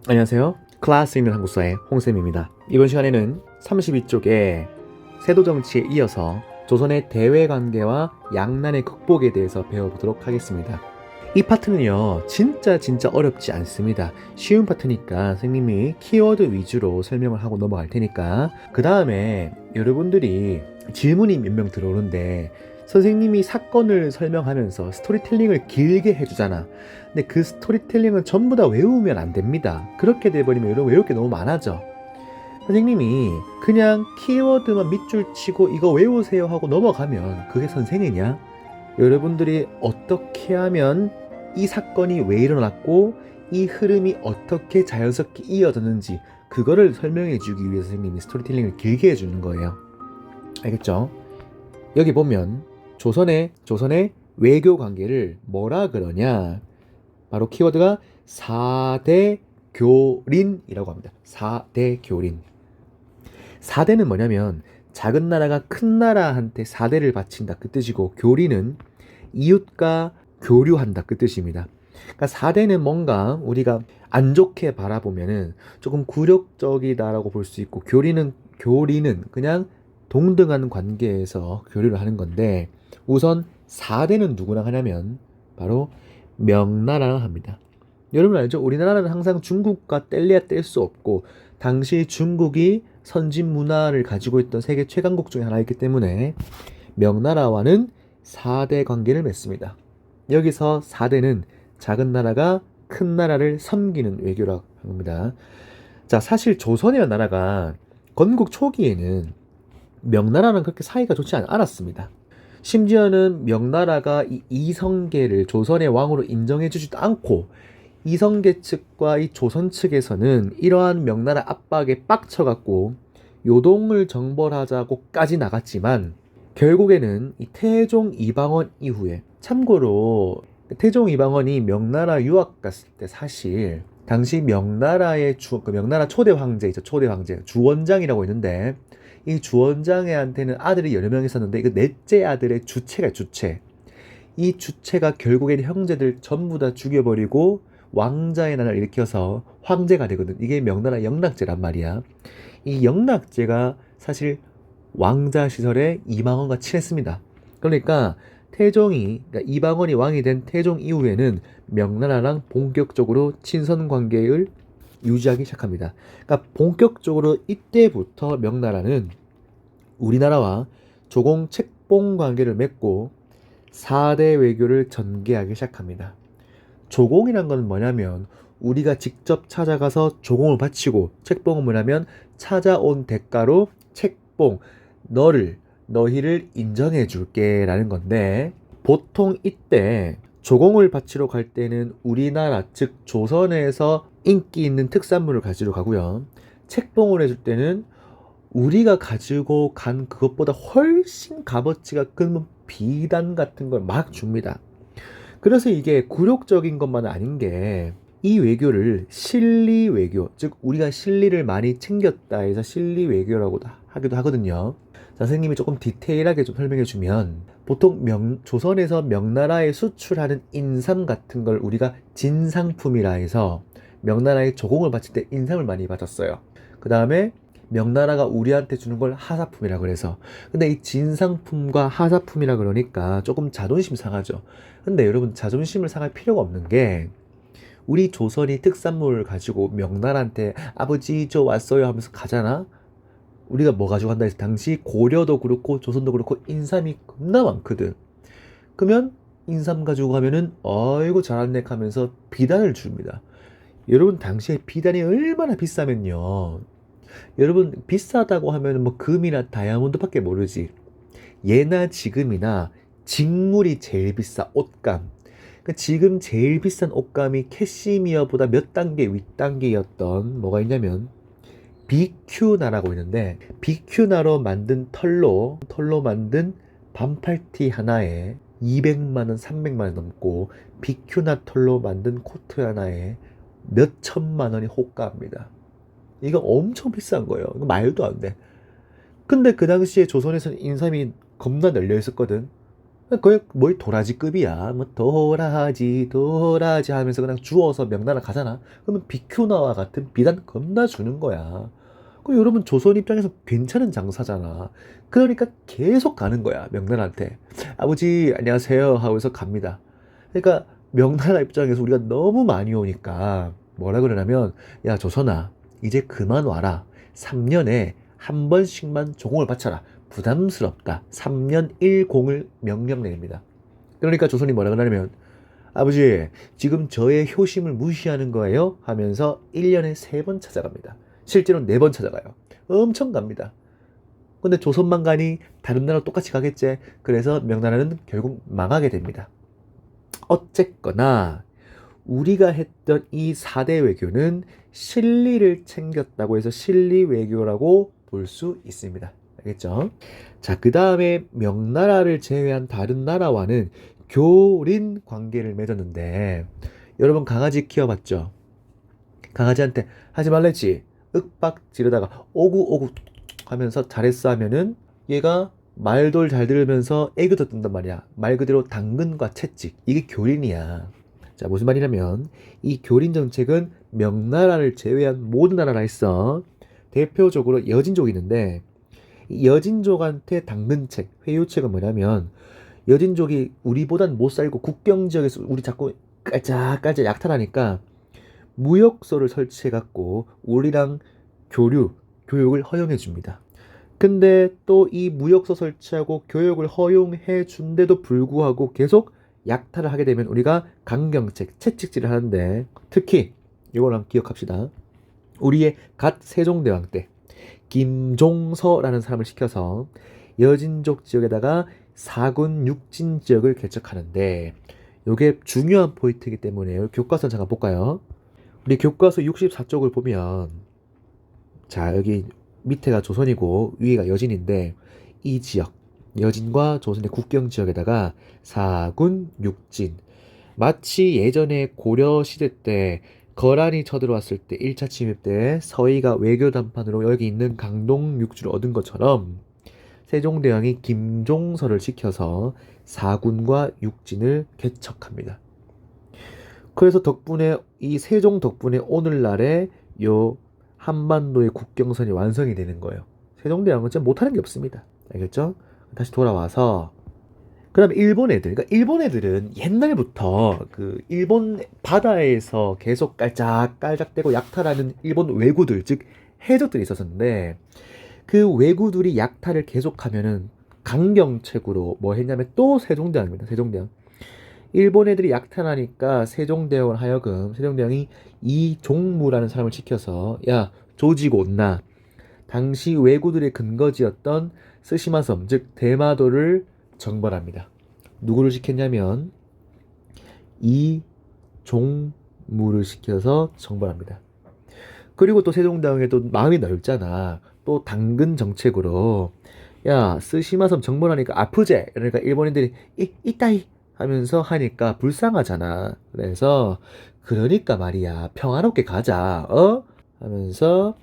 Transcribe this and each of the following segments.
안녕하세요. 클래스 있는 한국사의 홍쌤입니다. 이번 시간에는 32쪽에 세도정치에 이어서 조선의 대외관계와 양난의 극복에 대해서 배워보도록 하겠습니다. 이 파트는요 진짜 어렵지 않습니다. 쉬운 파트니까 선생님이 키워드 위주로 설명을 하고 넘어갈 테니까 그 다음에 여러분들이 질문이 몇 명 들어오는데 선생님이 사건을 설명하면서 스토리텔링을 길게 해주잖아. 근데 그 스토리텔링은 전부 다 외우면 안 됩니다. 그렇게 돼버리면 여러분 외울 게 너무 많아져. 선생님이 그냥 키워드만 밑줄 치고 이거 외우세요 하고 넘어가면 그게 선생이냐? 여러분들이 어떻게 하면 이 사건이 왜 일어났고 이 흐름이 어떻게 자연스럽게 이어졌는지 그거를 설명해 주기 위해서 선생님이 스토리텔링을 길게 해주는 거예요. 알겠죠? 여기 보면 조선의 외교 관계를 뭐라 그러냐? 바로 키워드가 4대 교린이라고 합니다. 4대 교린. 4대는 뭐냐면 작은 나라가 큰 나라한테 4대를 바친다 그 뜻이고, 교린은 이웃과 교류한다 그 뜻입니다. 그러니까 4대는 뭔가 우리가 안 좋게 바라보면은 조금 굴욕적이다라고 볼 수 있고, 교리는 그냥 동등한 관계에서 교류를 하는 건데, 우선 4대는 누구랑 하냐면 바로 명나라랑 합니다. 여러분 알죠? 우리나라는 항상 중국과 뗄래야 뗄 수 없고, 당시 중국이 선진 문화를 가지고 있던 세계 최강국 중에 하나이기 때문에 명나라와는 4대 관계를 맺습니다. 여기서 4대는 작은 나라가 큰 나라를 섬기는 외교라고 합니다. 자, 사실 조선이라는 나라가 건국 초기에는 명나라랑 그렇게 사이가 좋지 않았습니다. 심지어는 명나라가 이 이성계를 조선의 왕으로 인정해주지도 않고, 이성계 측과 이 조선 측에서는 이러한 명나라 압박에 빡쳐갖고 요동을 정벌하자고까지 나갔지만, 결국에는 이 태종 이방원 이후에, 참고로 태종 이방원이 명나라 유학 갔을 때 사실 당시 명나라의 명나라 초대 황제이죠. 초대 황제 주원장이라고 있는데, 이 주원장한테는 아들이 여러 명 있었는데 이거 넷째 아들의 주체가 주체. 이 주체가 결국에는 형제들 전부 다 죽여버리고 왕자의 나라를 일으켜서 황제가 되거든. 이게 명나라 영락제란 말이야. 이 영락제가 사실 왕자 시설에 이방원과 친했습니다. 그러니까 그러니까 이방원이 왕이 된 태종 이후에는 명나라랑 본격적으로 친선 관계를 유지하기 시작합니다. 그러니까 본격적으로 이때부터 명나라는 우리나라와 조공 책봉 관계를 맺고 4대 외교를 전개하기 시작합니다. 조공이란 건 뭐냐면 우리가 직접 찾아가서 조공을 바치고, 책봉은 뭐냐면 찾아온 대가로 책봉, 너희를 인정해 줄게 라는 건데, 보통 이때 조공을 바치러 갈 때는 우리나라 즉 조선에서 인기 있는 특산물을 가지러 가고요, 책봉을 해줄 때는 우리가 가지고 간 그것보다 훨씬 값어치가 큰 비단 같은 걸 막 줍니다. 그래서 이게 굴욕적인 것만 아닌 게, 이 외교를 실리 외교, 즉 우리가 실리를 많이 챙겼다 해서 실리 외교라고 하기도 하거든요. 자, 선생님이 조금 디테일하게 좀 설명해 주면, 보통 조선에서 명나라에 수출하는 인삼 같은 걸 우리가 진상품이라 해서 명나라에 조공을 바칠 때 인삼을 많이 받았어요. 그 다음에 명나라가 우리한테 주는 걸 하사품이라 그래서. 근데 이 진상품과 하사품이라 그러니까 조금 자존심 상하죠. 근데 여러분, 자존심을 상할 필요가 없는 게, 우리 조선이 특산물을 가지고 명나라한테 아버지 저 왔어요 하면서 가잖아. 우리가 뭐 가지고 간다 해서 당시 고려도 그렇고 조선도 그렇고 인삼이 겁나 많거든. 그러면 인삼 가지고 가면은 아이고 잘했네 하면서 비단을 줍니다. 여러분, 당시에 비단이 얼마나 비싸면요, 여러분 비싸다고 하면 뭐 금이나 다이아몬드밖에 모르지. 예나 지금이나 직물이 제일 비싸. 옷감. 그러니까 지금 제일 비싼 옷감이 캐시미어보다 몇 단계 윗단계였던 뭐가 있냐면 비큐나라고 있는데, 비큐나로 만든 털로 만든 반팔티 하나에 200만원 300만원 넘고, 비큐나 털로 만든 코트 하나에 몇 천만원이 호가입니다. 이거 엄청 비싼 거예요. 이거 말도 안 돼. 근데 그 당시에 조선에서는 인삼이 겁나 널려 있었거든. 거의 도라지급이야. 뭐 도라지 하면서 그냥 주워서 명나라 가잖아. 그러면 비큐나와 같은 비단 겁나 주는 거야. 그 여러분 조선 입장에서 괜찮은 장사잖아. 그러니까 계속 가는 거야 명나라한테. 아버지 안녕하세요 하고서 갑니다. 그러니까 명나라 입장에서 우리가 너무 많이 오니까 뭐라 그러냐면, 야 조선아 이제 그만 와라. 3년에 한 번씩만 조공을 바쳐라. 부담스럽다. 3년 1공을 명령 내립니다. 그러니까 조선이 뭐라 그러냐면, 아버지 지금 저의 효심을 무시하는 거예요? 하면서 1년에 3번 찾아갑니다. 실제로는 4번 찾아가요. 엄청 갑니다. 근데 조선만 가니 다른 나라 똑같이 가겠지. 그래서 명나라는 결국 망하게 됩니다. 어쨌거나 우리가 했던 이 4대 외교는 실리를 챙겼다고 해서 실리 외교라고 볼 수 있습니다. 알겠죠? 자, 그 다음에 명나라를 제외한 다른 나라와는 교린 관계를 맺었는데, 여러분 강아지 키워봤죠? 강아지한테 하지 말랬지? 윽박 지르다가 오구 하면서 잘했어 하면은 얘가 말돌 잘 들으면서 애교도 뜬단 말이야. 말 그대로 당근과 채찍. 이게 교린이야. 자, 무슨 말이냐면 이 교린 정책은 명나라를 제외한 모든 나라라 했어. 대표적으로 여진족이 있는데, 이 여진족한테 당근책, 회유책은 뭐냐면, 여진족이 우리보단 못 살고 국경 지역에서 우리 자꾸 깔짝깔짝 약탈하니까 무역소를 설치해갖고 우리랑 교육을 허용해 줍니다. 근데 또 이 무역소 설치하고 교육을 허용해 준데도 불구하고 계속 약탈을 하게 되면 우리가 강경책, 채찍질을 하는데, 특히 이걸 한번 기억합시다. 우리의 갓 세종대왕 때 김종서라는 사람을 시켜서 여진족 지역에다가 사군 육진 지역을 개척하는데, 이게 중요한 포인트이기 때문에 교과서 잠깐 볼까요? 우리 교과서 64쪽을 보면, 자 여기 밑에가 조선이고 위에가 여진인데, 이 지역 여진과 조선의 국경 지역에다가 사군 육진, 마치 예전에 고려 시대 때 거란이 쳐들어왔을 때 1차 침입 때 서희가 외교 담판으로 여기 있는 강동 육주를 얻은 것처럼 세종대왕이 김종서를 시켜서 사군과 육진을 개척합니다. 그래서 덕분에 이 세종 덕분에 오늘날의 요 한반도의 국경선이 완성이 되는 거예요. 세종대왕은 진짜 못하는 게 없습니다. 알겠죠? 다시 돌아와서, 그다음에 일본 애들. 그러니까 일본 애들은 옛날부터 그 일본 바다에서 계속 깔짝깔짝대고 약탈하는 일본 왜구들, 즉 해적들이 있었는데, 그 왜구들이 약탈을 계속하면은 강경책으로 뭐 했냐면 또 세종대왕입니다. 세종대왕. 일본 애들이 약탈하니까 세종대왕을 하여금 세종대왕이 이종무라는 사람을 시켜서, 야 조지고 온나, 당시 왜구들의 근거지였던 스시마섬 즉 대마도를 정벌합니다. 누구를 시켰냐면 이종무를 시켜서 정벌합니다. 그리고 또 세종대왕에 또 마음이 넓잖아. 또 당근 정책으로, 야 스시마섬 정벌하니까 아프제, 그러니까 일본인들이 이따이 하면서 하니까 불쌍하잖아. 그래서 그러니까 말이야 평화롭게 가자 하면서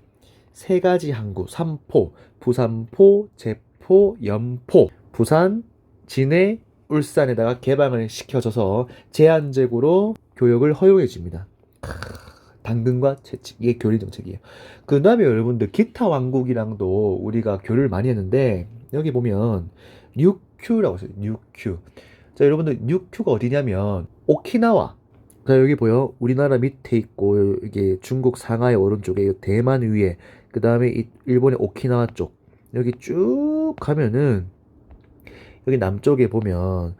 세 가지 항구, 삼포, 부산포, 제포, 연포, 부산, 진해, 울산에다가 개방을 시켜줘서 제한적으로 교역을 허용해 줍니다. 당근과 채찍, 이게 교리 정책이에요. 그 다음에 여러분들 기타 왕국이랑도 우리가 교류를 많이 했는데, 여기 보면 뉴큐라고 있어요. 뉴큐. 자, 여러분들 뉴큐가 어디냐면 오키나와. 자, 여기 보여. 우리나라 밑에 있고, 이게 중국 상하이 오른쪽에 대만 위에, 그 다음에 이 일본의 오키나와 쪽, 여기 쭉 가면은 여기 남쪽에 보면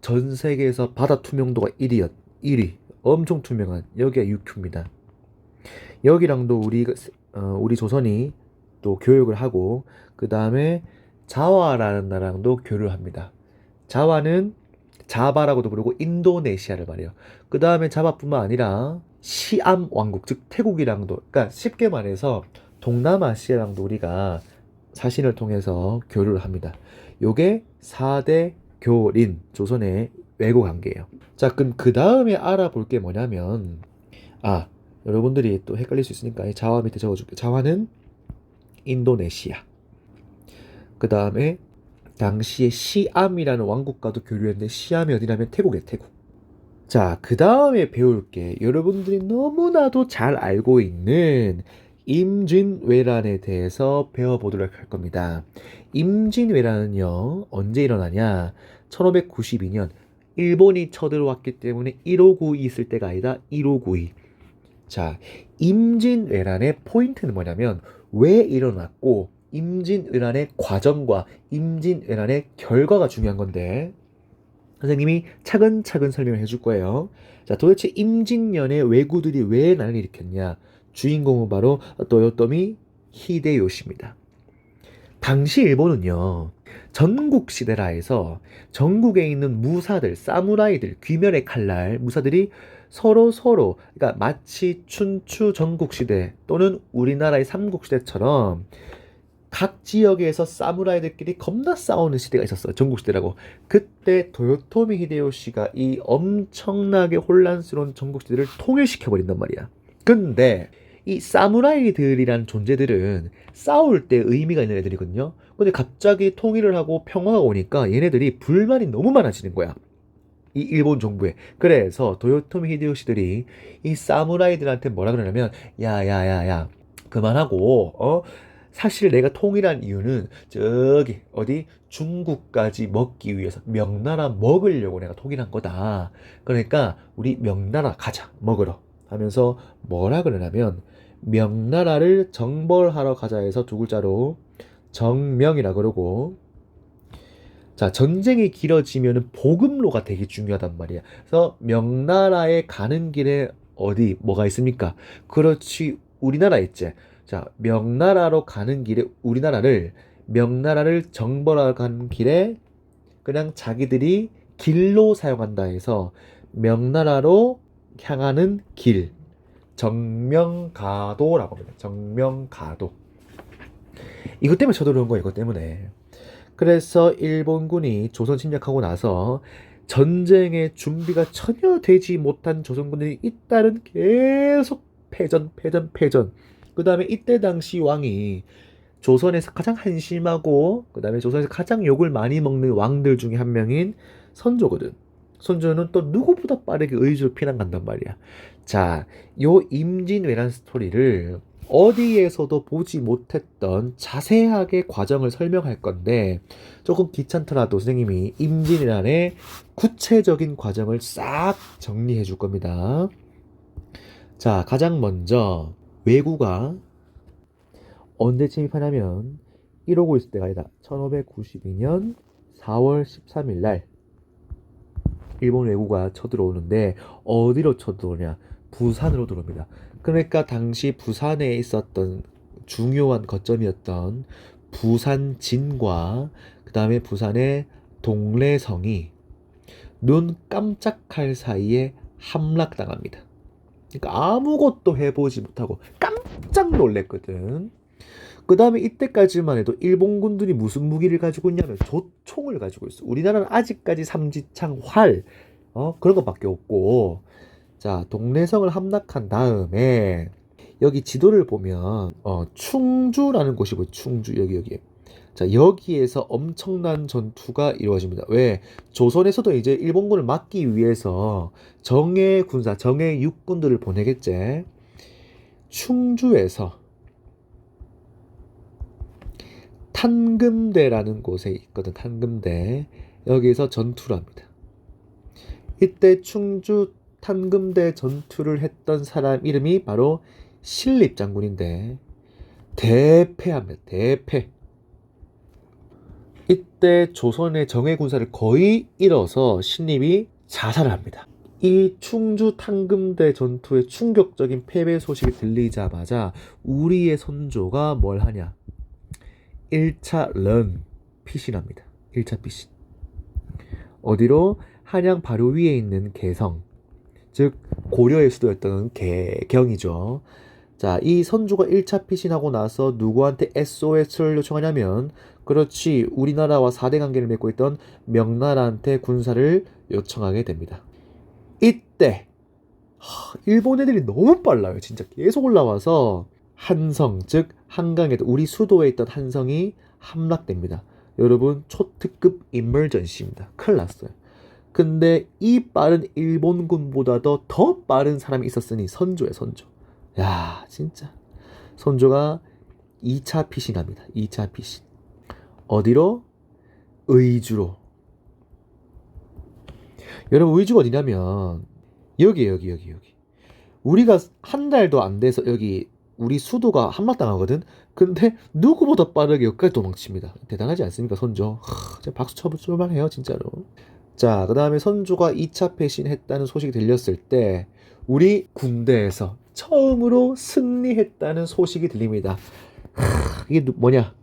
전 세계에서 바다 투명도가 1위 엄청 투명한 여기가 유큐입니다. 여기랑도 우리 조선이 또 교육을 하고, 그 다음에 자와라는 나라랑도 교류를 합니다. 자와는 자바라고도 부르고 인도네시아를 말해요. 그 다음에 자바뿐만 아니라 시암 왕국 즉 태국이랑도, 그러니까 쉽게 말해서 동남아시아랑도 우리가 사신을 통해서 교류를 합니다. 요게 4대 교린 조선의 외교 관계예요. 자, 그럼 그 다음에 알아볼 게 뭐냐면, 여러분들이 또 헷갈릴 수 있으니까 자와 밑에 적어줄게요. 자와는 인도네시아, 그 다음에 당시에 시암이라는 왕국과도 교류했는데 시암이 어디냐면 태국이에요, 태국. 자, 그 다음에 배울 게 여러분들이 너무나도 잘 알고 있는 임진왜란에 대해서 배워보도록 할 겁니다. 임진왜란은요, 언제 일어나냐? 1592년 일본이 쳐들어왔기 때문에 1592 있을 때가 아니다, 1592. 자, 임진왜란의 포인트는 뭐냐면 왜 일어났고 임진왜란의 과정과 임진왜란의 결과가 중요한 건데 선생님이 차근차근 설명을 해줄 거예요. 자, 도대체 임진년에 왜구들이 왜 난리를 일으켰냐? 주인공은 바로 도요토미 히데요시입니다. 당시 일본은요, 전국시대라 해서 전국에 있는 무사들, 사무라이들, 귀멸의 칼날, 무사들이 서로, 그러니까 마치 춘추 전국시대 또는 우리나라의 삼국시대처럼 각 지역에서 사무라이들끼리 겁나 싸우는 시대가 있었어요. 전국시대라고. 그때 도요토미 히데요시가 이 엄청나게 혼란스러운 전국시대를 통일시켜버린단 말이야. 근데 이 사무라이들이란 존재들은 싸울 때 의미가 있는 애들이거든요. 근데 갑자기 통일을 하고 평화가 오니까 얘네들이 불만이 너무 많아지는 거야. 이 일본 정부에. 그래서 도요토미 히데요시들이 이 사무라이들한테 뭐라 그러냐면 야야야야 그만하고 사실 내가 통일한 이유는 저기 어디 중국까지 먹기 위해서 명나라 먹으려고 내가 통일한 거다. 그러니까 우리 명나라 가자 먹으러 하면서 뭐라 그러냐면 명나라를 정벌하러 가자 해서 두 글자로 정명이라 그러고 자 전쟁이 길어지면 보급로가 되게 중요하단 말이야. 그래서 명나라에 가는 길에 어디 뭐가 있습니까? 그렇지 우리나라 있지. 자, 명나라로 가는 길에 명나라를 정벌하러 가는 길에 그냥 자기들이 길로 사용한다 해서 명나라로 향하는 길 정명가도라고 합니다. 정명가도. 이것 때문에 쳐들어온 거예요. 이것 때문에. 그래서 일본군이 조선 침략하고 나서 전쟁의 준비가 전혀 되지 못한 조선군들이 잇따른 계속 패전. 그 다음에 이때 당시 왕이 조선에서 가장 한심하고 그 다음에 조선에서 가장 욕을 많이 먹는 왕들 중에 한 명인 선조거든. 선조는 또 누구보다 빠르게 의주로 피난 간단 말이야. 자, 요 임진왜란 스토리를 어디에서도 보지 못했던 자세하게 과정을 설명할 건데 조금 귀찮더라도 선생님이 임진왜란의 구체적인 과정을 싹 정리해 줄 겁니다. 자, 가장 먼저 왜구가 언제 침입하냐면 1호고 있을 때가 아니다. 1592년 4월 13일 날 일본 왜구가 쳐들어오는데 어디로 쳐들어오냐? 부산으로 들어옵니다. 그러니까 당시 부산에 있었던 중요한 거점이었던 부산진과 그 다음에 부산의 동래성이 눈 깜짝할 사이에 함락당합니다. 그러니까 아무것도 해보지 못하고 깜짝 놀랬거든. 그 다음에 이때까지만 해도 일본군들이 무슨 무기를 가지고 있냐면 조총을 가지고 있어. 우리나라는 아직까지 삼지창, 활, 그런 것밖에 없고. 자, 동래성을 함락한 다음에 여기 지도를 보면 충주라는 곳이 보여. 충주 여기. 자, 여기에서 엄청난 전투가 이루어집니다. 왜? 조선에서도 이제 일본군을 막기 위해서 정예 군사, 정예 육군들을 보내겠지. 충주에서 탄금대라는 곳에 있거든. 탄금대. 여기서 전투를 합니다. 이때 충주 탄금대 전투를 했던 사람 이름이 바로 신립장군인데 대패합니다. 대패. 이때 조선의 정예 군사를 거의 잃어서 신립이 자살을 합니다. 이 충주 탄금대 전투의 충격적인 패배 소식이 들리자마자 우리의 선조가 뭘 하냐? 1차 피신합니다. 1차 피신. 어디로? 한양 바로 위에 있는 개성, 즉 고려의 수도였던 개경이죠. 자, 이 선조가 1차 피신하고 나서 누구한테 SOS를 요청하냐면 그렇지 우리나라와 4대 관계를 맺고 있던 명나라한테 군사를 요청하게 됩니다. 이때 일본 애들이 너무 빨라요. 진짜 계속 올라와서 한성, 즉 한강에도 우리 수도에 있던 한성이 함락됩니다. 여러분 초특급 이머전시입니다. 큰일 났어요. 근데 이 빠른 일본군보다도 더 빠른 사람이 있었으니 선조예요, 선조. 야, 진짜. 선조가 2차 피신합니다. 2차 피신. 어디로? 의주로. 여러분 의주가 어디냐면 여기. 우리가 한 달도 안 돼서 여기 우리 수도가 함락당하거든. 근데 누구보다 빠르게 여기까지 도망칩니다. 대단하지 않습니까, 선조? 박수 쳐볼 만해요, 진짜로. 자, 그 다음에 선조가 2차 패신했다는 소식이 들렸을 때 우리 군대에서 처음으로 승리했다는 소식이 들립니다. 이게 뭐냐?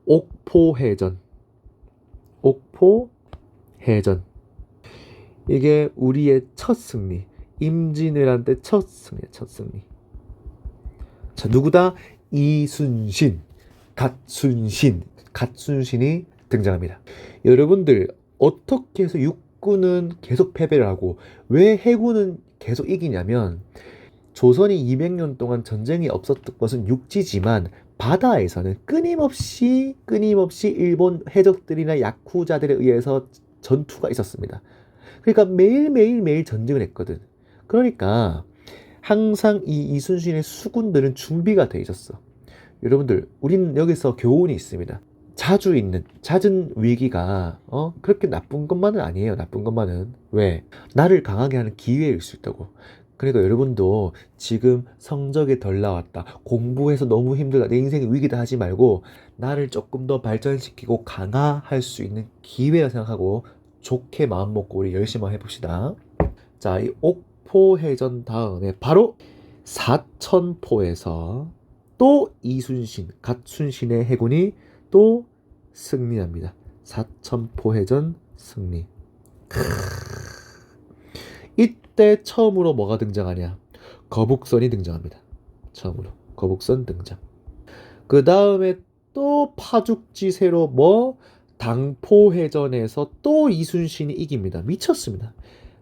옥포해전. 옥포해전. 이게 우리의 첫 승리. 임진왜란 때 첫 승리. 자, 누구다? 이순신, 갓순신이 등장합니다. 여러분들 어떻게 해서 육군은 계속 패배를 하고 왜 해군은 계속 이기냐면 조선이 200년 동안 전쟁이 없었던 것은 육지지만 바다에서는 끊임없이 일본 해적들이나 야쿠자들에 의해서 전투가 있었습니다. 그러니까 매일 전쟁을 했거든. 그러니까 항상 이 이순신의 수군들은 준비가 돼 있었어. 여러분들, 우리는 여기서 교훈이 있습니다. 잦은 위기가 그렇게 나쁜 것만은 아니에요. 나쁜 것만은. 왜? 나를 강하게 하는 기회일 수 있다고. 그러니까 여러분도 지금 성적이 덜 나왔다, 공부해서 너무 힘들다, 내 인생이 위기다 하지 말고 나를 조금 더 발전시키고 강화할 수 있는 기회라 생각하고 좋게 마음 먹고 우리 열심히 해봅시다. 자, 이 옥포해전 다음에 바로 사천포에서 또 이순신, 갓순신의 해군이 또 승리합니다. 사천포해전 승리. 이때 처음으로 뭐가 등장하냐? 거북선이 등장합니다. 처음으로 거북선 등장. 그 다음에 또 파죽지세로 당포해전에서 또 이순신이 이깁니다. 미쳤습니다.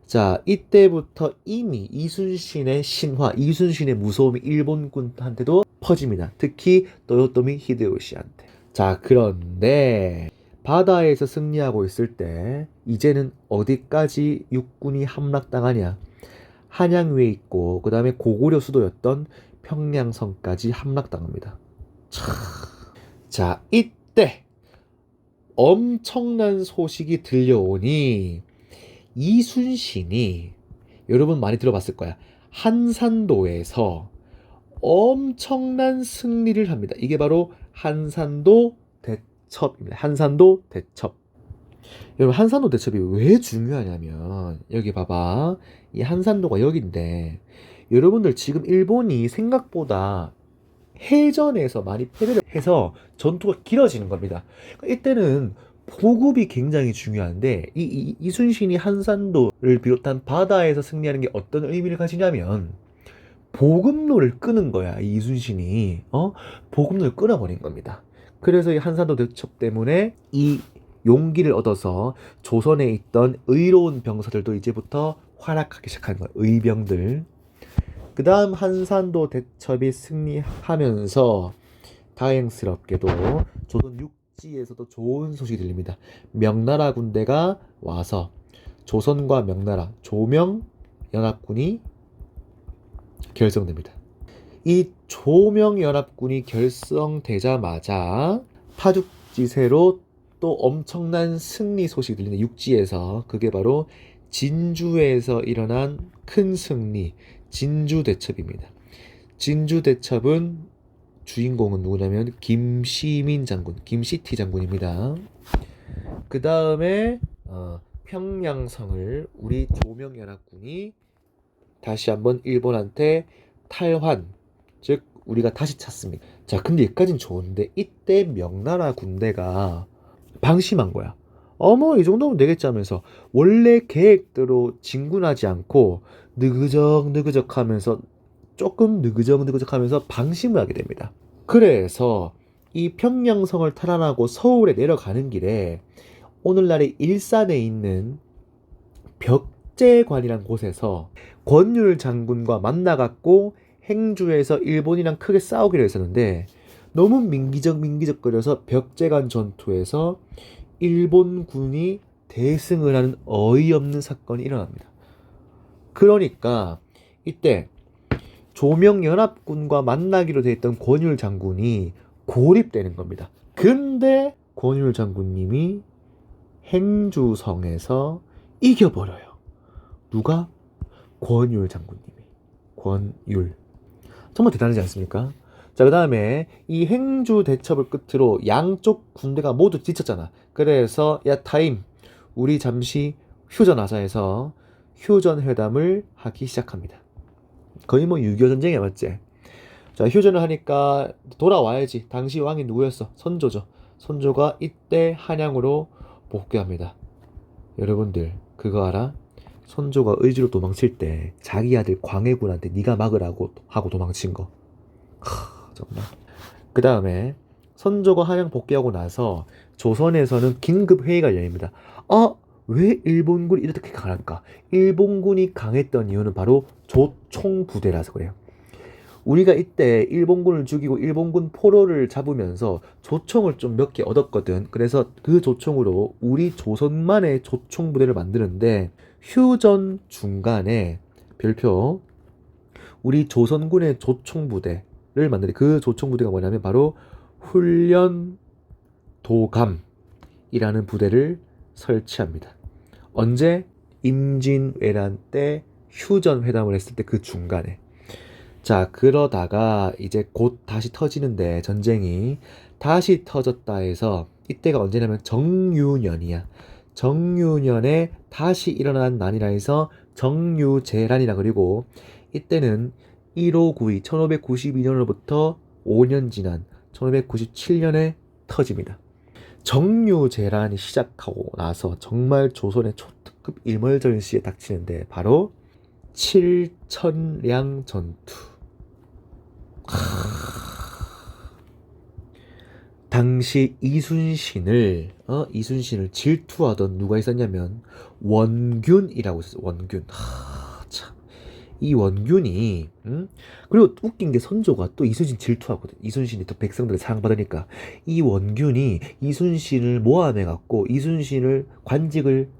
자, 이때부터 이미 이순신의 신화, 이순신의 무서움이 일본군한테도 퍼집니다. 특히 도요토미 히데요시한테. 자, 그런데 바다에서 승리하고 있을 때 이제는 어디까지 육군이 함락당하냐? 한양위에 있고 그 다음에 고구려 수도였던 평양성까지 함락당합니다. 자, 이때 엄청난 소식이 들려오니 이순신이, 여러분 많이 들어봤을 거야, 한산도에서 엄청난 승리를 합니다. 이게 바로 한산도 대첩입니다. 한산도 대첩. 여러분, 한산도 대첩이 왜 중요하냐면 여기 봐봐, 이 한산도가 여기인데 여러분들 지금 일본이 생각보다 해전에서 많이 패배를 해서 전투가 길어지는 겁니다. 이때는 보급이 굉장히 중요한데 이순신이 한산도를 비롯한 바다에서 승리하는 게 어떤 의미를 가지냐면 보급로를 끄는 거야. 이 이순신이 보급로를 끊어버린 겁니다. 그래서 이 한산도 대첩 때문에 이 용기를 얻어서 조선에 있던 의로운 병사들도 이제부터 활약하기 시작하는 거야. 의병들. 그 다음 한산도 대첩이 승리하면서 다행스럽게도 조선 육지에서도 좋은 소식이 들립니다. 명나라 군대가 와서 조선과 명나라 조명연합군이 결성됩니다. 이 조명연합군이 결성되자마자 파죽지세로 또 엄청난 승리 소식이 들리는 육지에서, 그게 바로 진주에서 일어난 큰 승리, 진주대첩입니다. 진주대첩은 주인공은 누구냐면 김시민 장군, 김시티 장군입니다. 그 다음에 평양성을 우리 조명연합군이 다시 한번 일본한테 탈환, 즉 우리가 다시 찾습니다. 자, 근데 여기까지는 좋은데 이때 명나라 군대가 방심한 거야. 이 정도면 되겠지 하면서 원래 계획대로 진군하지 않고 느그적 하면서 조금 느그적 하면서 방심을 하게 됩니다. 그래서 이 평양성을 탈환하고 서울에 내려가는 길에 오늘날의 일산에 있는 벽제관이란 곳에서 권율 장군과 만나갖고 행주에서 일본이랑 크게 싸우기로 했었는데 너무 민기적거려서 벽제간 전투에서 일본군이 대승을 하는 어이없는 사건이 일어납니다. 그러니까 이때 조명연합군과 만나기로 돼 있던 권율 장군이 고립되는 겁니다. 근데 권율 장군님이 행주성에서 이겨버려요. 누가? 권율 장군님이. 권율. 정말 대단하지 않습니까? 자, 그 다음에 이 행주 대첩을 끝으로 양쪽 군대가 모두 지쳤잖아. 그래서 야 타임, 우리 잠시 휴전하자 해서 휴전회담을 하기 시작합니다. 거의 뭐 6.25 전쟁이야, 맞지? 자, 휴전을 하니까 돌아와야지. 당시 왕이 누구였어? 선조죠. 선조가 이때 한양으로 복귀합니다. 여러분들 그거 알아? 선조가 의주로 도망칠 때 자기 아들 광해군한테 네가 막으라고 하고 도망친 거. 정말. 그 다음에 선조가 한양 복귀하고 나서 조선에서는 긴급 회의가 열립니다. 왜 일본군이 이렇게 강할까? 일본군이 강했던 이유는 바로 조총부대라서 그래요. 우리가 이때 일본군을 죽이고 일본군 포로를 잡으면서 조총을 좀 몇 개 얻었거든. 그래서 그 조총으로 우리 조선만의 조총부대를 만드는데 휴전 중간에 별표 우리 조선군의 조총부대를 만드는 그 조총부대가 뭐냐면 바로 훈련도감이라는 부대를 설치합니다. 언제? 임진왜란 때 휴전 회담을 했을 때 그 중간에. 자, 그러다가 이제 곧 다시 터지는데 전쟁이 다시 터졌다 해서 이때가 언제냐면 정유년이야. 정유년에 다시 일어난 난이라 해서 정유재란이라 그리고 이때는 1592, 1592년으로부터 5년 지난 1597년에 터집니다. 정유재란이 시작하고 나서 정말 조선의 초특급 일몰전시에 닥치는데 바로 칠천량 전투. 당시 이순신을 질투하던 누가 있었냐면 원균이라고 있었어. 원균. 참. 이 원균이 그리고 웃긴 게 선조가 또 이순신 질투하거든. 이순신이 또 백성들을 사랑받으니까 이 원균이 이순신을 모함해 갖고 이순신을 관직을